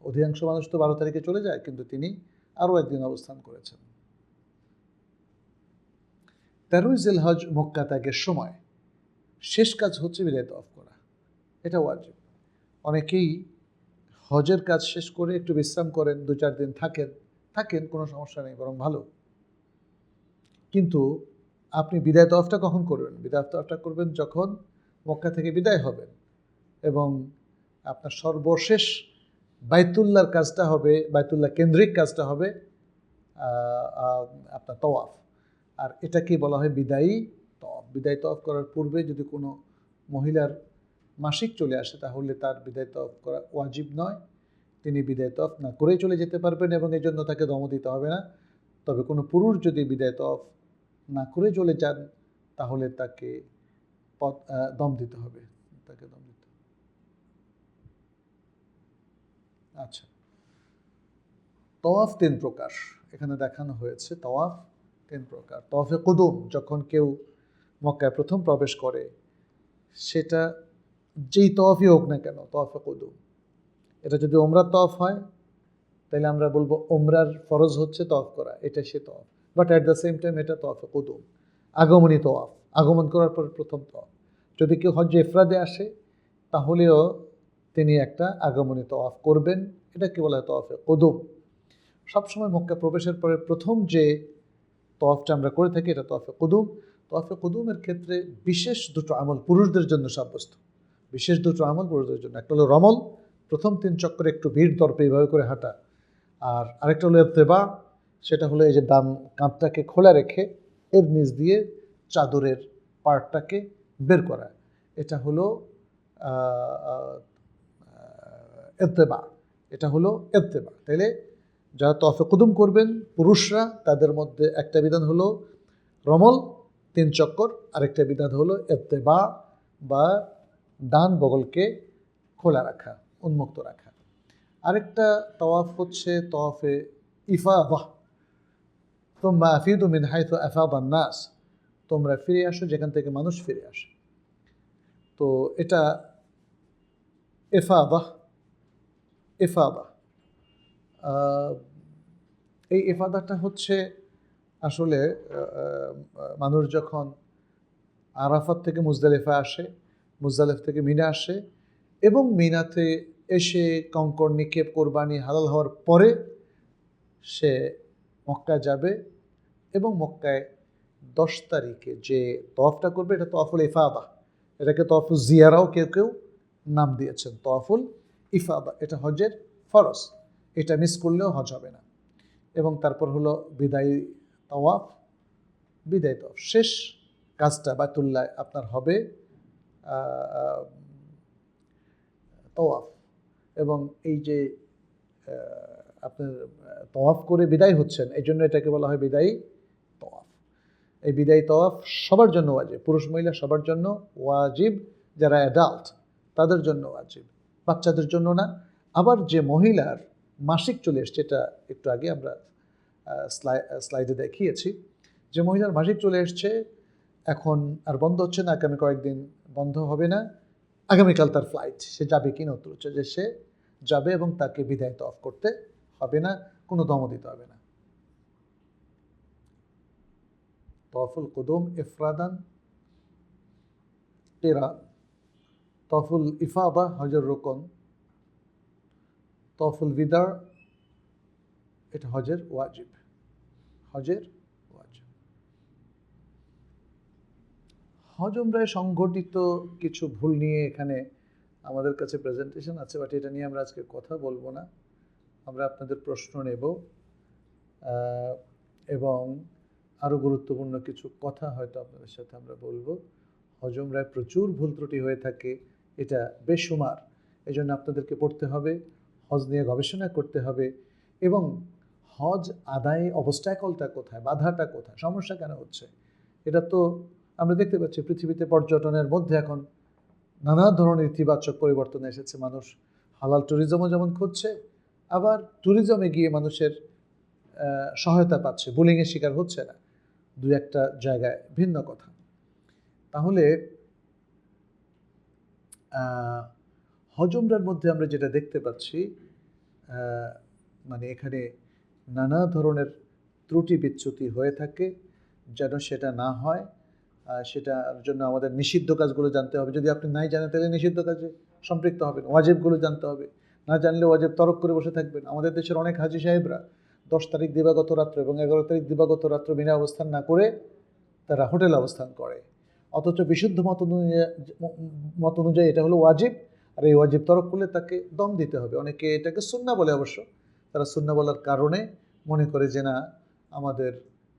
অধিকাংশ মানুষ তো 12 তারিখে চলে যায়, কিন্তু তিনি আরও একদিন অবস্থান করেছেন। 13ই জিলহজ মক্কা ত্যাগের সময় শেষ কাজ হচ্ছে বিদায় তওয়াফ করা, এটা ওয়াজিব। অনেকেই হজের কাজ শেষ করে একটু বিশ্রাম করেন, 2-4 দিন থাকেন, কোনো সমস্যা নেই, বরং ভালো। কিন্তু আপনি বিদায় তওয়াফটা কখন করবেন? বিদায় তওয়াফটা করবেন যখন মক্কা থেকে বিদায় হবেন, এবং আপনার সর্বশেষ বাইতুল্লাহর কাজটা হবে, বাইতুল্লাহ কেন্দ্রিক কাজটা হবে আপনার তওয়াফ। আর এটাকেই বলা হয় বিদায়ী তওয়াফ। বিদায়ী তওয়াফ করার পূর্বে যদি কোনো মহিলার মাসিক চলে আসে তাহলে তার বিদায় তওয়াফ করা ওয়াজিব নয়। তিনি বিদায় তওয়াফ না করেই চলে যেতে পারবেন এবং এই জন্য তাকে দম দিতে হবে না। তবে কোনো পুরুষ যদি বিদায় তওয়াফ না করে চলে যান তাহলে তাকে দম দিতে হবে, তাকে দম দিতে হবে। আচ্ছা, তওয়াফ 3 প্রকার এখানে দেখানো হয়েছে। তওয়াফ 3 প্রকার। তওয়াফে কুদুম, যখন কেউ মক্কায় প্রথম প্রবেশ করে, সেটা যেই তওয়াফই হোক না কেন, তওয়াফে কুদুম। এটা যদি ওমরার তওয়াফ হয় তাহলে আমরা বলবো ওমরার ফরজ হচ্ছে তওয়াফ করা, এটা সে তওয়াফ। But at the same time এটা তওয়াফে কুদুম, আগমনী তওয়াফ, আগমন করার পর প্রথম তওয়াফ। যদি কেউ হজ্জে ইফরাদে আসে তাহলেও তিনি একটা আগমনী তওয়াফ করবেন, এটাকে বলা হয় তওয়াফে কুদুম। সবসময় মক্কা প্রবেশের পরে প্রথম যে তওয়াফটা আমরা করে থাকি এটা তওয়াফে কুদুম। তওয়াফে কুদুমের ক্ষেত্রে বিশেষ দুটো আমল পুরুষদের জন্য সাব্যস্ত, বিশেষ দুটো আমল পুরুষদের জন্য। একটা হলো রমল, প্রথম 3 চক্করে একটু ভিড় দর্পে এইভাবে করে হাঁটা। আর আরেকটা হলো ইত্তেবা, সেটা হলো এই যে ডান কাঁধটাকে খোলা রেখে এর নিচ দিয়ে চাদরের পার্টটাকে বের করা, এটা হলো ইত্তেবা, এটা হলো ইত্তেবা। তাইলে যারা তওয়াফে কুদুম করবেন পুরুষরা, তাদের মধ্যে একটা বিধান হলো রমল 3 চক্কর, আরেকটা বিধান হলো ইত্তেবা বা ডান বগলকে খোলা রাখা, উন্মুক্ত রাখা। আরেকটা তওয়াফ হচ্ছে তওয়াফে ইফাদাহ, তুম্মা আফিদু মিন হাইথু আফাদান নাস, তোমরা ফিরে আসো যেখান থেকে মানুষ ফিরে আসে। তো এটা ইফাদাহ, ইফাদা। এই ইফাদাটা হচ্ছে আসলে মানুষ যখন আরাফাত থেকে মুজদালিফা আসে, মুজদালিফ থেকে মিনা আসে, এবং মিনাতে এসে কঙ্কর নিক্ষেপ কোরবানি হালাল হওয়ার পরে সে মক্কায় যাবে, এবং মক্কায় 10 তারিখে যে তওয়াফটা করবে এটা তওয়াফুল ইফাদা। এটাকে তওয়াফুল জিয়ারাও কেউ কেউ নাম দিয়েছেন, তওয়াফুল ইফাদা। এটা হজের ফরজ, এটা মিস করলেও হজ হবে না। এবং তারপর হলো বিদায়ী তওয়াফ। বিদায়ী তওয়াফ শেষ কাজটা বাইতুল্লাহ আপনার হবে তওয়াফ, এবং এই যে আপনার তওয়াফ করে বিদায় হচ্ছেন, এই জন্য এটাকে বলা হয় বিদায়ী তওয়াফ। এই বিদায়ী তওয়াফ সবার জন্য ওয়াজিব, পুরুষ মহিলা সবার জন্য ওয়াজিব, যারা অ্যাডাল্ট তাদের জন্য ওয়াজিব, বাচ্চাদের জন্য না। আবার যে মহিলার মাসিক চলে এসছে, এটা একটু আগে আমরা স্লাইডে দেখিয়েছি, যে মহিলার মাসিক চলে এসছে, এখন আর বন্ধ হচ্ছে না, আগামী কয়েকদিন বন্ধ হবে না, আগামীকাল তার ফ্লাইট, সে যাবে কিনা উত্তর হচ্ছে যে সে যাবে, এবং তাকে বিদায় তওয়াফ করতে হবে না, কোনো দম দিতে হবে না। তওয়াফুল কুদুম ইফরাদান, কিরান, তওয়াফুল ইফাদা হজের রুকন, তওয়াফুল বিদা এটা হজের ওয়াজিব, হজের ওয়াজিব। হজ উমরায় সংঘটিত কিছু ভুল নিয়ে এখানে আমাদের কাছে প্রেজেন্টেশন আছে, বাট এটা নিয়ে আমরা আজকে কথা বলবো না। আমরা আপনাদের প্রশ্ন নেব এবং আরও গুরুত্বপূর্ণ কিছু কথা হয়তো আপনাদের সাথে আমরা বলবো। হজ উমরায় প্রচুর ভুল ত্রুটি হয়ে থাকে, এটা বেশুমার। এই জন্য আপনাদেরকে পড়তে হবে, হজ নিয়ে গবেষণা করতে হবে, এবং হজ আদায়ে অবস্ট্যাকলটা কোথায়, বাধাটা কোথায়, সমস্যা কেন হচ্ছে। এটা তো আমরা দেখতে পাচ্ছি পৃথিবীতে পর্যটনের মধ্যে এখন নানা ধরনের ইতিবাচক পরিবর্তন এসেছে। মানুষ হালাল ট্যুরিজমও যেমন খুঁজছে, আবার ট্যুরিজমে গিয়ে মানুষের সহায়তা পাচ্ছে, বুলিংয়ের শিকার হচ্ছে না, দু একটা জায়গায় ভিন্ন কথা। তাহলে হজ উমরার মধ্যে আমরা যেটা দেখতে পাচ্ছি, মানে এখানে নানা ধরনের ত্রুটি বিচ্যুতি হয়ে থাকে, যেন সেটা না হয় সেটার জন্য আমাদের নিষিদ্ধ কাজগুলো জানতে হবে। যদি আপনি নাই জানেন তাহলে নিষিদ্ধ কাজে সম্পৃক্ত হবেন। ওয়াজিবগুলো জানতে হবে, না জানলে ওয়াজিব তরক করে বসে থাকবেন। আমাদের দেশের অনেক হাজি সাহেবরা 10 তারিখ দিবাগত রাত্র এবং 11 তারিখ দিবাগত রাত্র বিনা অবস্থান না করে তারা হোটেলে অবস্থান করে, অথচ বিশুদ্ধ মত অনুযায়ী এটা হলো ওয়াজিব। আর এই ওয়াজিব তরক করলে তাকে দম দিতে হবে। অনেকে এটাকে সুন্নাহ বলে, অবশ্য তারা সুন্নাহ বলার কারণে মনে করে যে না, আমাদের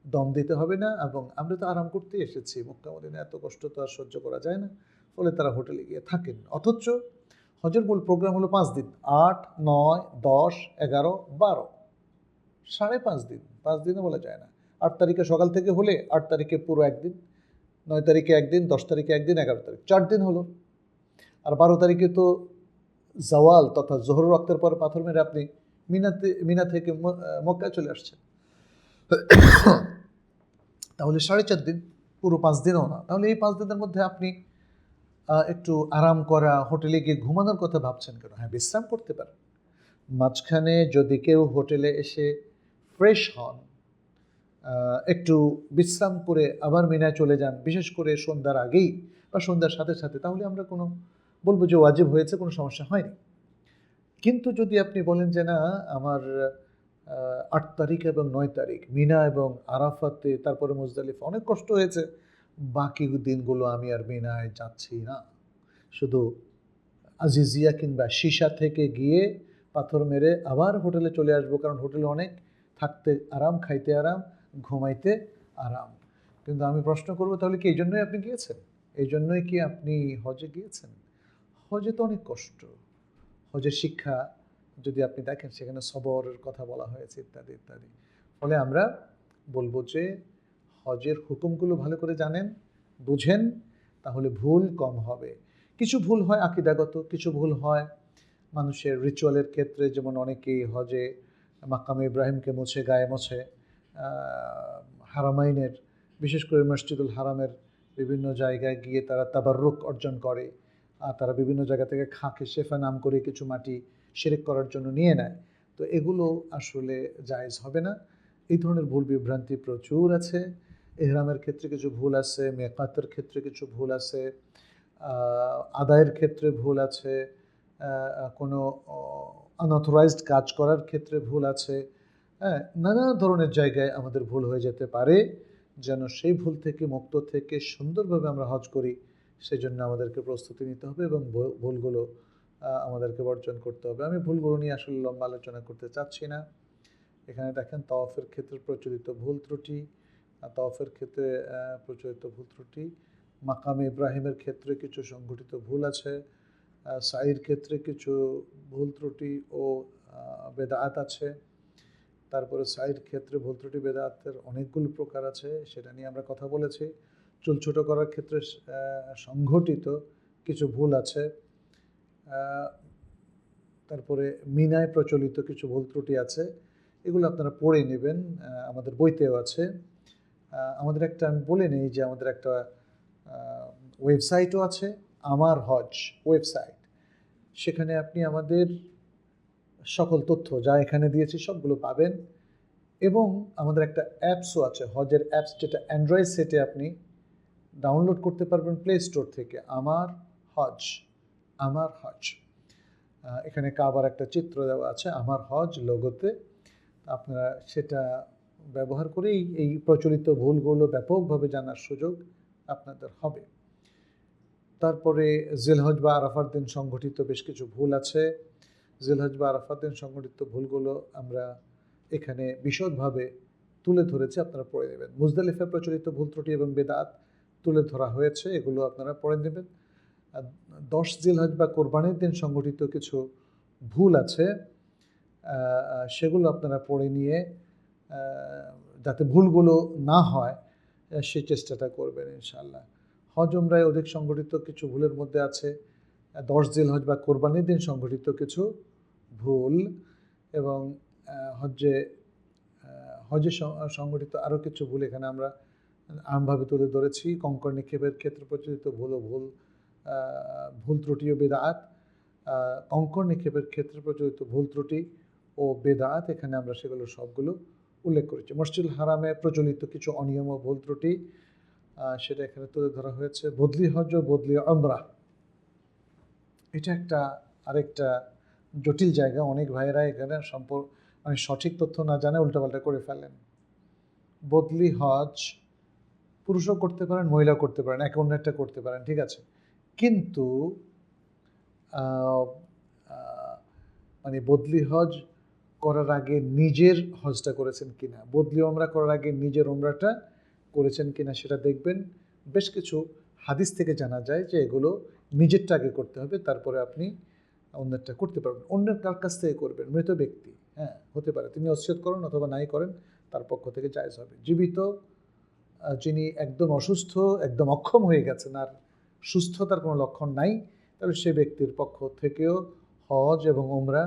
দম দিতে হবে না, এবং আমরা তো আরাম করতে এসেছি, মক্কা মদিনা এত কষ্ট তো আর সহ্য করা যায় না, ফলে তারা হোটেলে গিয়ে থাকেন। অথচ হজের মূল প্রোগ্রাম হলো 5 দিন, 8, 9, 10, 11, 12, 5.5 দিন। 5 দিনও বলা যায় না। 8 তারিখে সকাল থেকে হলে 8 তারিখে পুরো একদিন, 9 তারিখে একদিন, 10 তারিখে একদিন, 11 তারিখ 4 দিন হলো। আর 12 তারিখে তো জাওয়াল তথা জোহর রক্তের পর পাথর মেরে আপনি মিনা থেকে মক্কায় চলে আসছেন। তাহলে 4.5 দিন, পুরো 5 দিনও না। তাহলে এই 5 দিনের মধ্যে আপনি একটু আরাম করা, হোটেলে গিয়ে ঘুমানোর কথা ভাবছেন কেন? হ্যাঁ, বিশ্রাম করতে পারেন। মাঝখানে যদি কেউ হোটেলে এসে ফ্রেশ হন, একটু বিশ্রাম করে আবার মিনায় চলে যান, বিশেষ করে সন্ধ্যার আগেই বা সন্ধ্যার সাথে সাথে, তাহলে আমরা বলবো যে ওয়াজিব হয়েছে, কোনো সমস্যা হয়নি। কিন্তু যদি আপনি বলেন যে না, আমার 8 তারিখ এবং 9 তারিখ মিনা এবং আরাফাতে, তারপরে মুজদালিফা অনেক কষ্ট হয়েছে, বাকি দিনগুলো আমি আর মিনায় যাচ্ছি না, শুধু আজিজিয়া কিংবা সীসা থেকে গিয়ে পাথর মেরে আবার হোটেলে চলে আসবো, কারণ হোটেলে অনেক থাকতে আরাম, খাইতে আরাম, ঘুমাইতে আরাম। কিন্তু আমি প্রশ্ন করবো, তাহলে কি এই জন্যই আপনি গিয়েছেন? এই জন্যই কি আপনি হজে গিয়েছেন? হজে তো অনেক কষ্ট। হজের শিক্ষা যদি আপনি দেখেন, সেখানে সবরের কথা বলা হয়েছে, ইত্যাদি ইত্যাদি। ফলে আমরা বলবো যে হজের হুকুমগুলো ভালো করে জানেন, বুঝেন, তাহলে ভুল কম হবে। কিছু ভুল হয় আকীদাগত, কিছু ভুল হয় মানুষের রিচুয়ালের ক্ষেত্রে, যেমন অনেকেই হজে মাকামে ইব্রাহিমকে মুছে, গায়ে মোছে, হারামাইনের, বিশেষ করে মসজিদুল হারামের বিভিন্ন জায়গায় গিয়ে তারা তাবাররুক অর্জন করে, আর তারা বিভিন্ন জায়গা থেকে খাঁকে শেফা নাম করে কিছু মাটি শিরক করার জন্য নিয়ে নেয়। তো এগুলো আসলে জায়েজ হবে না। এই ধরনের ভুল বিভ্রান্তি প্রচুর আছে। ইহরামের ক্ষেত্রে কিছু ভুল আছে, মেকাতের ক্ষেত্রে কিছু ভুল আছে, আদায়ের ক্ষেত্রে ভুল আছে, কোনো আনঅথরাইজড কাজ করার ক্ষেত্রে ভুল আছে। হ্যাঁ, নানা ধরনের জায়গায় আমাদের ভুল হয়ে যেতে পারে। যেন সেই ভুল থেকে মুক্ত থেকে সুন্দরভাবে আমরা হজ করি, সেজন্য আমাদেরকে প্রস্তুতি নিতে হবে এবং ভুলগুলো আমাদেরকে বর্জন করতে হবে। আমি ভুলগুলো নিয়ে আসলে লম্বা আলোচনা করতে চাচ্ছি না। এখানে দেখেন তাওয়াফের ক্ষেত্রে প্রচলিত ভুল ত্রুটি, তাওয়াফের ক্ষেত্রে প্রচলিত ভুল ত্রুটি, মাকামে ইব্রাহিমের ক্ষেত্রে কিছু সংঘটিত ভুল আছে, সাইর ক্ষেত্রে কিছু ভুল ত্রুটি ও বেদাত আছে। তারপরে সাইর ক্ষেত্রে ভুল ত্রুটি বেদাতের অনেকগুলো প্রকার আছে, সেটা নিয়ে আমরা কথা বলেছি। চুল ছোটো করার ক্ষেত্রে সংঘটিত কিছু ভুল আছে। তারপরে মিনায় প্রচলিত কিছু ভুল ত্রুটি আছে, এগুলো আপনারা পড়ে নেবেন, আমাদের বইতেও আছে। আমাদের একটা, আমি বলে নেই যে আমাদের একটা ওয়েবসাইটও আছে, আমার হজ ওয়েবসাইট। সেখানে আপনি আমাদের সকল তথ্য যা এখানে দিয়েছি সবগুলো পাবেন, এবং আমাদের একটা অ্যাপসও আছে, হজের অ্যাপস, যেটা অ্যান্ড্রয়েড সেটে আপনি ডাউনলোড করতে পারবেন প্লে স্টোর থেকে। আমার হজ, আমার হজ, এখানে কাবার একটা চিত্র দেওয়া আছে আমার হজ লোগোতে। আপনারা সেটা ব্যবহার করেই এই প্রচলিত ভুলগুলো ব্যাপকভাবে জানার সুযোগ আপনাদের হবে। তারপরে জিলহজ বা আরাফার দিন সংঘটিত বেশ কিছু ভুল আছে। জিলহজ বা আরাফার দিন সংঘটিত ভুলগুলো আমরা এখানে বিশদভাবে তুলে ধরেছি, আপনারা পড়ে নেবেন। মুজদালিফায় প্রচলিত ভুল ত্রুটি এবং বেদাত তুলে ধরা হয়েছে, এগুলো আপনারা পড়ে নেবেন। 10 জিলহজ বা কোরবানির দিন সংঘটিত কিছু ভুল আছে, সেগুলো আপনারা পড়ে নিয়ে যাতে ভুলগুলো না হয় সেই চেষ্টাটা করবেন ইনশাআল্লাহ। হজ উমরায় অধিক সংঘটিত কিছু ভুলের মধ্যে আছে 10 জিলহজ বা কোরবানির দিন সংঘটিত কিছু ভুল, এবং হজে সংঘটিত আরও কিছু ভুল এখানে আমরা আমভাবে তুলে ধরেছি। কঙ্কর নিক্ষেপের ক্ষেত্রে প্রচলিত ভুল ত্রুটি ও বেদাত, কঙ্কর নিক্ষেপের ক্ষেত্রে প্রচলিত ভুল ত্রুটি ও বেদাত, এখানে আমরা সেগুলো সবগুলো উল্লেখ করেছি। মসজিদুল হারামে প্রচলিত কিছু অনিয়ম ও ভুল ত্রুটি, সেটা এখানে তুলে ধরা হয়েছে। বদলি হজ ও বদলি উমরা, এটা একটা আরেকটা জটিল জায়গা। অনেক ভাইয়েরা এখানে মানে সঠিক তথ্য না জানে উল্টাপাল্টা করে ফেলেন। বদলি হজ পুরুষও করতে পারেন, মহিলাও করতে পারেন, একে অন্যটা করতে পারেন, ঠিক আছে। কিন্তু আহ, আহ, মানে বদলি হজ করার আগে নিজের হজটা করেছেন কিনা, বদলি ওমরা করার আগে নিজের ওমরাটা করেছেন কিনা সেটা দেখবেন। বেশ কিছু হাদিস থেকে জানা যায় যে এগুলো নিজেরটা আগে করতে হবে, তারপরে আপনি অন্যেরটা করতে পারবেন। অন্যের কার কাছ থেকে করবেন? মৃত ব্যক্তি, হ্যাঁ হতে পারে তিনি ওসিয়ত করেন অথবা নাই করেন, তার পক্ষ থেকে জায়েজ হবে। জীবিত যিনি একদম অসুস্থ, একদম অক্ষম হয়ে গেছেন, আর সুস্থতার কোনো লক্ষণ নাই, তাহলে সে ব্যক্তির পক্ষ থেকেও হজ এবং ওমরা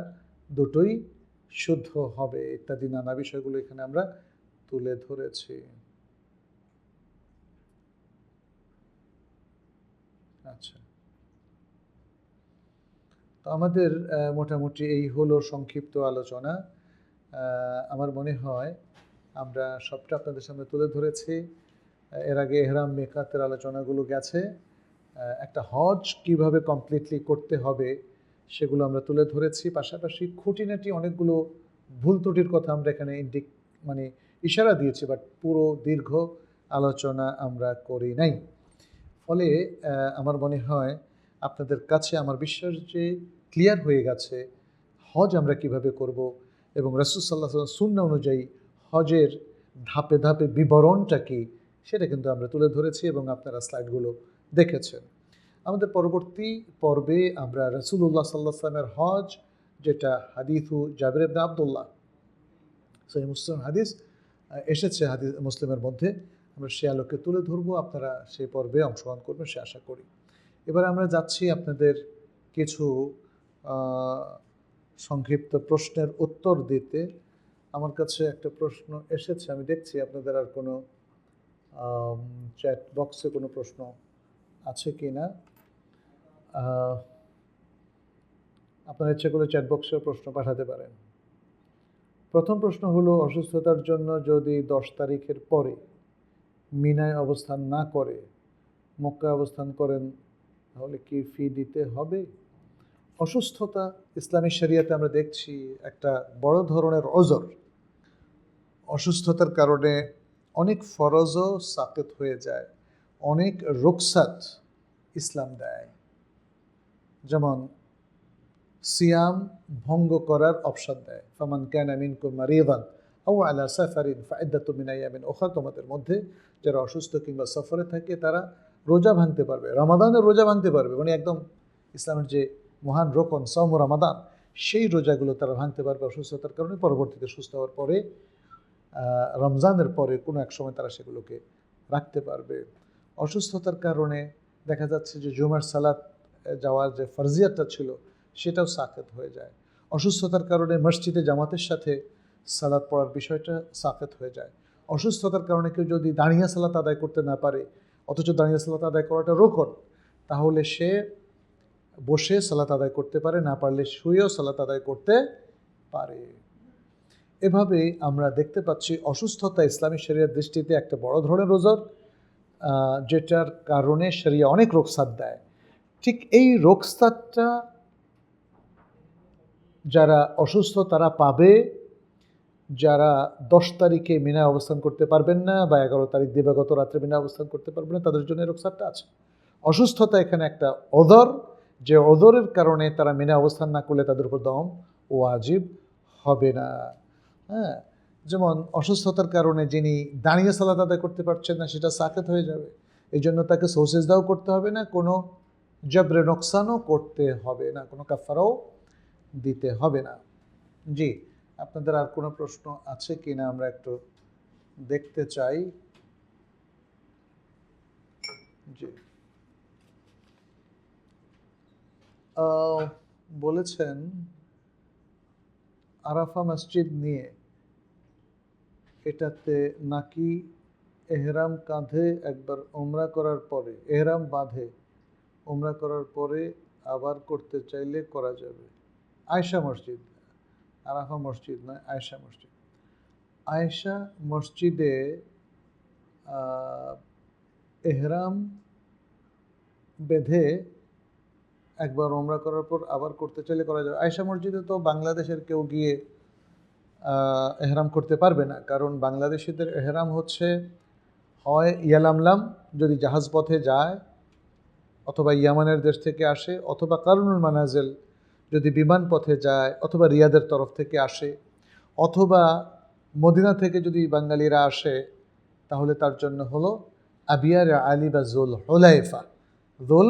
দুটোই শুদ্ধ হবে। ইত্যাদি নানা বিষয়গুলো এখানে আমরা তুলে ধরেছি। আচ্ছা, তো আমাদের মোটামুটি এই হলো সংক্ষিপ্ত আলোচনা। আমার মনে হয় আমরা সবটা আপনাদের সামনে তুলে ধরেছি। এর আগে এহরাম মেকাতের আলোচনাগুলো গেছে। একটা হজ কিভাবে কমপ্লিটলি করতে হবে সেগুলো আমরা তুলে ধরেছি। পাশাপাশি খুঁটিনাটি অনেকগুলো ভুল ত্রুটির কথা আমরা এখানে মানে ইশারা দিয়েছি, বাট পুরো দীর্ঘ আলোচনা আমরা করি নাই। ফলে আমার মনে হয় আপনাদের কাছে আমার বিশ্বাস যে ক্লিয়ার হয়ে গেছে হজ আমরা কিভাবে করব, এবং রাসূল সাল্লাল্লাহু আলাইহি ওয়াসাল্লাম সুন্নাহ অনুযায়ী হজের ধাপে ধাপে বিবরণটা কি সেটা কিন্তু আমরা তুলে ধরেছি এবং আপনারা স্লাইডগুলো দেখেছেন। আমাদের পরবর্তী পর্বে আমরা রাসূলুল্লাহ সাল্লাল্লাহু আলাইহি ওয়াসাল্লামের হজ, যেটা হাদিসু জাবির ইবনে আব্দুল্লাহ, সহিহ মুসলিম হাদিস এসেছে হাদিস মুসলিমের মধ্যে, আমরা সে আলোকে তুলে ধরবো। আপনারা সেই পর্বে অংশগ্রহণ করবেন সে আশা করি। এবার আমরা যাচ্ছি আপনাদের কিছু সংক্ষিপ্ত প্রশ্নের উত্তর দিতে। আমার কাছে একটা প্রশ্ন এসেছে, আমি দেখছি আপনাদের আর কোনো চ্যাট বক্সে কোনো প্রশ্ন আছে কি না। আপনারা ইচ্ছে করে চ্যাট বক্সে প্রশ্ন পাঠাতে পারেন। প্রথম প্রশ্ন হলো, অসুস্থতার জন্য যদি 10 তারিখের পরে মিনায় অবস্থান না করে মক্কায় অবস্থান করেন তাহলে কি ফি দিতে হবে? অসুস্থতা ইসলামী শরিয়াতে আমরা দেখছি একটা বড় ধরনের ওজর। অসুস্থতার কারণে অনেক ফরজও সাকিত হয়ে যায়, অনেক রুখসাত ইসলাম দেয়। যেমন সিয়াম ভঙ্গ করার অপশন দেয়, ফামান কানা মিনকুম মারিদান আও আলা সাফারিন ফাইদ্দাতুম মিন আইয়ামিন উখরা, তোমাদের মধ্যে যারা অসুস্থ কিংবা সফরে থাকে তারা রোজা ভাঙতে পারবে, রমাদানের রোজা ভাঙতে পারবে, মানে একদম ইসলামের যে মহান রোকন সওম রমাদান, সেই রোজাগুলো তারা ভাঙতে পারবে অসুস্থতার কারণে। পরবর্তীতে সুস্থ হওয়ার পরে রমজানের পরে কোনো এক সময় তারা সেগুলোকে রাখতে পারবে। অসুস্থতার কারণে দেখা যাচ্ছে যে জুমার সালাত যাওয়ার যে ফরজিয়াতটা ছিল সেটাও সাকেত হয়ে যায়। অসুস্থতার কারণে মসজিদে জামাতের সাথে সালাত পড়ার বিষয়টা সাকেত হয়ে যায়। অসুস্থতার কারণে কেউ যদি দাঁড়িয়ে সালাত আদায় করতে না পারে, অথচ দাঁড়িয়ে সালাত আদায় করাটা রোকন, তাহলে সে বসে সালাত আদায় করতে পারে, না পারলে শুয়েও সালাত আদায় করতে পারে। এভাবে আমরা দেখতে পাচ্ছি অসুস্থতা ইসলামী শরিয়ার দৃষ্টিতে একটা বড় ধরনের ওজর, যেটার কারণে শরিয়া অনেক রোকসাত দেয়। ঠিক এই রোকসাতটা যারা অসুস্থ তারা পাবে, যারা 10 তারিখে মিনায় অবস্থান করতে পারবেন না বা 11 তারিখ দিবাগত রাত্রে মিনায় অবস্থান করতে পারবেন না, তাদের জন্য রোকসাতটা আছে। অসুস্থতা এখানে একটা ওযর, যে ওযরের কারণে তারা মিনায় অবস্থান না করলে তাদের উপর দম ওয়াজিব হবে না। হ্যাঁ, যেমন অসুস্থতার কারণে যিনি দাঁড়িয়ে সালাত আদায় করতে পারছেন না, সেটা সাকেত হয়ে যাবে, এই জন্য তাকে সৌসেজদাও করতে হবে না, কোনো জবরে নোকসানও করতে হবে না, কোনো কাফারাও দিতে হবে না। জি, আপনাদের আর কোনো প্রশ্ন আছে কি না আমরা একটু দেখতে চাই। জি, বলেছেন আরাফা মসজিদ নিয়ে, এটাতে নাকি এহরাম কাঁধে একবার উমরা করার পরে, এহরাম বাঁধে উমরা করার পরে আবার করতে চাইলে করা যাবে? আয়েশা মসজিদ, আরাফা মসজিদ নয়, আয়েশা মসজিদ। আয়েশা মসজিদে এহরাম বেঁধে একবার ওমরা করার পর আবার করতে চাইলে করা যাবে। আয়েশা মসজিদে তো বাংলাদেশের কেউ গিয়ে এহরাম করতে পারবে না, কারণ বাংলাদেশিদের এহরাম হচ্ছে হয় ইয়ালামলাম যদি জাহাজ পথে যায়, অথবা ইয়ামানের দেশ থেকে আসে, অথবা কারনুল মানাজেল যদি বিমান পথে যায়, অথবা রিয়াদের তরফ থেকে আসে, অথবা মদিনা থেকে যদি বাঙালিরা আসে, তাহলে তার জন্য হলো আবিয়ার আলী বা জুল হুলাইফা। জুল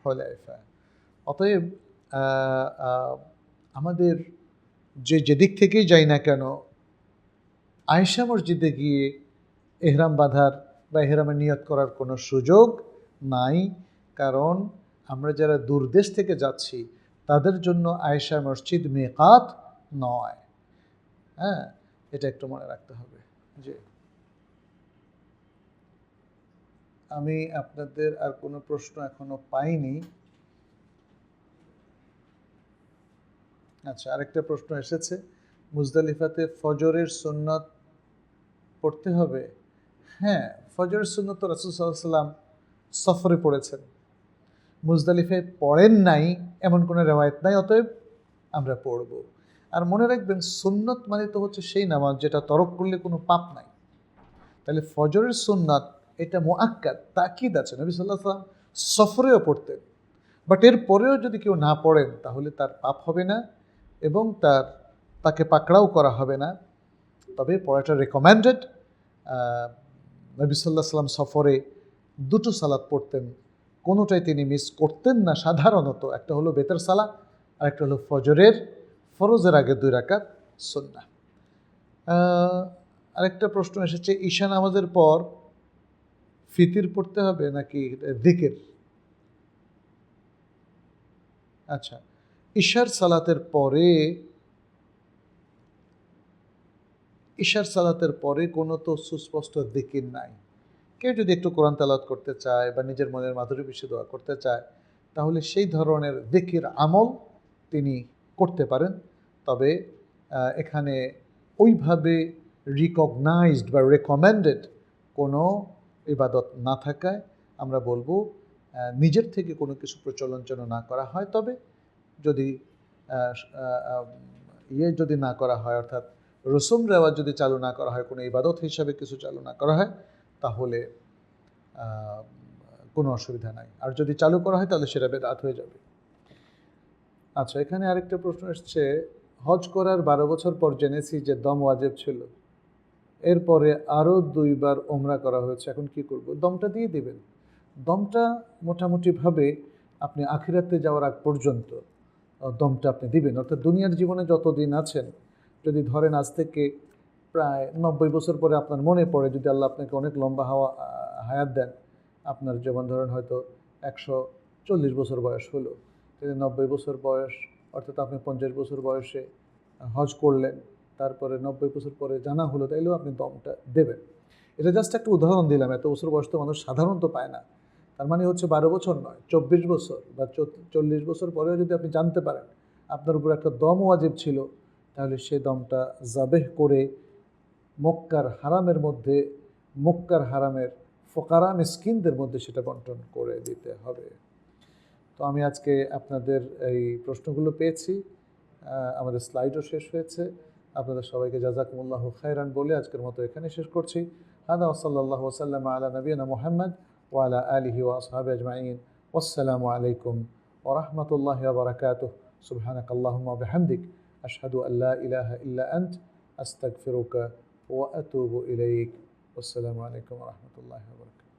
হুলাইফা। অতএব আমাদের যেদিক থেকেই যাই না কেন, আয়েশা মসজিদে গিয়ে এহরাম বাঁধার বা এহরামের নিয়ত করার কোনো সুযোগ নাই, কারণ আমরা যারা দূরদেশ থেকে যাচ্ছি তাদের জন্য আয়েশা মসজিদ মিকাত নয়। হ্যাঁ, এটা একটু মনে রাখতে হবে। জি, আমি আপনাদের আর কোনো প্রশ্ন এখনো পাইনি। আচ্ছা, আরেকটা প্রশ্ন এসেছে, মুজদালিফাতে ফজরের সুন্নত পড়তে হবে? হ্যাঁ, ফজরের সুন্নত তো রাসূল সাল্লাল্লাহু আলাইহি ওয়াসাল্লাম সফরে পড়েছেন, মুজদালিফায় পড়েন নাই এমন কোনো রেওয়ায়েত নাই, অতএব আমরা পড়ব। আর মনে রাখবেন, সুন্নত মানে তো হচ্ছে সেই নামাজ যেটা তরক করলে কোনো পাপ নাই। তাহলে ফজরের সুন্নাত এটা মুআক্কাদ, তাকিদ আছে। নবী সাল্লাল্লাহু আলাইহি ওয়াসাল্লাম সফরেও পড়তেন, বাট এর পরেও যদি কেউ না পড়েন তাহলে তার পাপ হবে না এবং তাকে পাকড়াও করা হবে না। তবে পড়াটা রেকমেন্ডেড। নবী সাল্লাল্লাহু আলাইহি ওয়াসাল্লাম সফরে দুটো সালাত পড়তেন, কোনোটাই তিনি মিস করতেন না সাধারণত। একটা হলো বেতের সালাত, আর একটা হলো ফজরের ফরজের আগে 2 রাকাত সুন্নাহ। আরেকটা প্রশ্ন এসেছে, ঈশা নামাজের পর ফিতির পড়তে হবে নাকি যিকির? আচ্ছা, ঈশার সালাতের পরে কোনো তো সুস্পষ্ট যিকির নাই। কেউ যদি একটু কোরআন তেলাওয়াত করতে চায় বা নিজের মনের মাধুরী মিশিয়ে দোয়া করতে চায়, তাহলে সেই ধরনের যিকির আমল তিনি করতে পারেন। তবে এখানে ওইভাবে রিকগনাইজড বা রেকমেন্ডেড কোনো ইবাদত না থাকায় আমরা বলবো নিজের থেকে কোনো কিছু প্রচলন যেন না করা হয়। তবে যদি যদি না করা হয়, অর্থাৎ রসুম রেওয়াজ যদি চালু না করা হয়, কোনো ইবাদত হিসাবে কিছু চালু না করা হয়, তাহলে কোনো অসুবিধা নাই। আর যদি চালু করা হয় তাহলে সেটা বেদাত হয়ে যাবে। আচ্ছা, এখানে আরেকটা প্রশ্ন এসছে, হজ করার 12 বছর পর জেনেছি যে দম ওয়াজিব ছিল, এরপরে আরও 2 বার ওমরা করা হয়েছে, এখন কি করব? দমটা দিয়ে দিবেন। দমটা মোটামুটিভাবে আপনি আখিরাতে যাওয়ার আগ পর্যন্ত দমটা আপনি দিবেন, অর্থাৎ দুনিয়ার জীবনে যত দিন আছেন, যদি ধরেন আজ থেকে প্রায় 90 বছর পরে আপনার মনে পড়ে, যদি আল্লাহ আপনাকে অনেক লম্বা হায়াত দেন, আপনার যেমন ধরেন হয়তো 140 বছর বয়স হলো, যদি 90 বছর বয়স, অর্থাৎ আপনি 50 বছর বয়সে হজ করলেন, তারপরে 90 বছর পরে জানা হলো, তাইলেও আপনি দমটা দেবেন। এটা জাস্ট একটা উদাহরণ দিলাম, এত বছর বয়স তো মানুষ সাধারণত পায় না। তার মানে হচ্ছে 12 বছর নয়, 24 বছর বা 40 বছর পরেও যদি আপনি জানতে পারেন আপনার উপর একটা দম ওয়াজিব ছিল, তাহলে সেই দমটা জাবেহ করে মক্কার হারামের ফোকারা মিসকিনদের মধ্যে সেটা বন্টন করে দিতে হবে। তো আমি আজকে আপনাদের এই প্রশ্নগুলো পেয়েছি, আমাদের স্লাইডও শেষ হয়েছে। আপনাদের সবাইকে জাযাকুমুল্লাহু খায়রান বলে আজকের মতো এখানে শেষ করছি। হাদা ওয়া সাল্লাল্লাহু ওয়া সাল্লামা আলা নবিয়িনা মুহাম্মদ ওয়া আলা আলিহি ওয়া আসহাবিহি আজমাইন। ওয়াসসালামু আলাইকুম ওয়া রাহমাতুল্লাহি ওয়া বারাকাতুহু। সুবহানাকাল্লাহুম্মা ওয়া বিহামদিক আশহাদু আল লা ইলাহা ইল্লা আনত আস্তাগফিরুকা ওয়া আতুবু ইলাইক। ওয়াসসালামু আলাইকুম ওয়া রাহমাতুল্লাহি ওয়া বারাকাতুহু।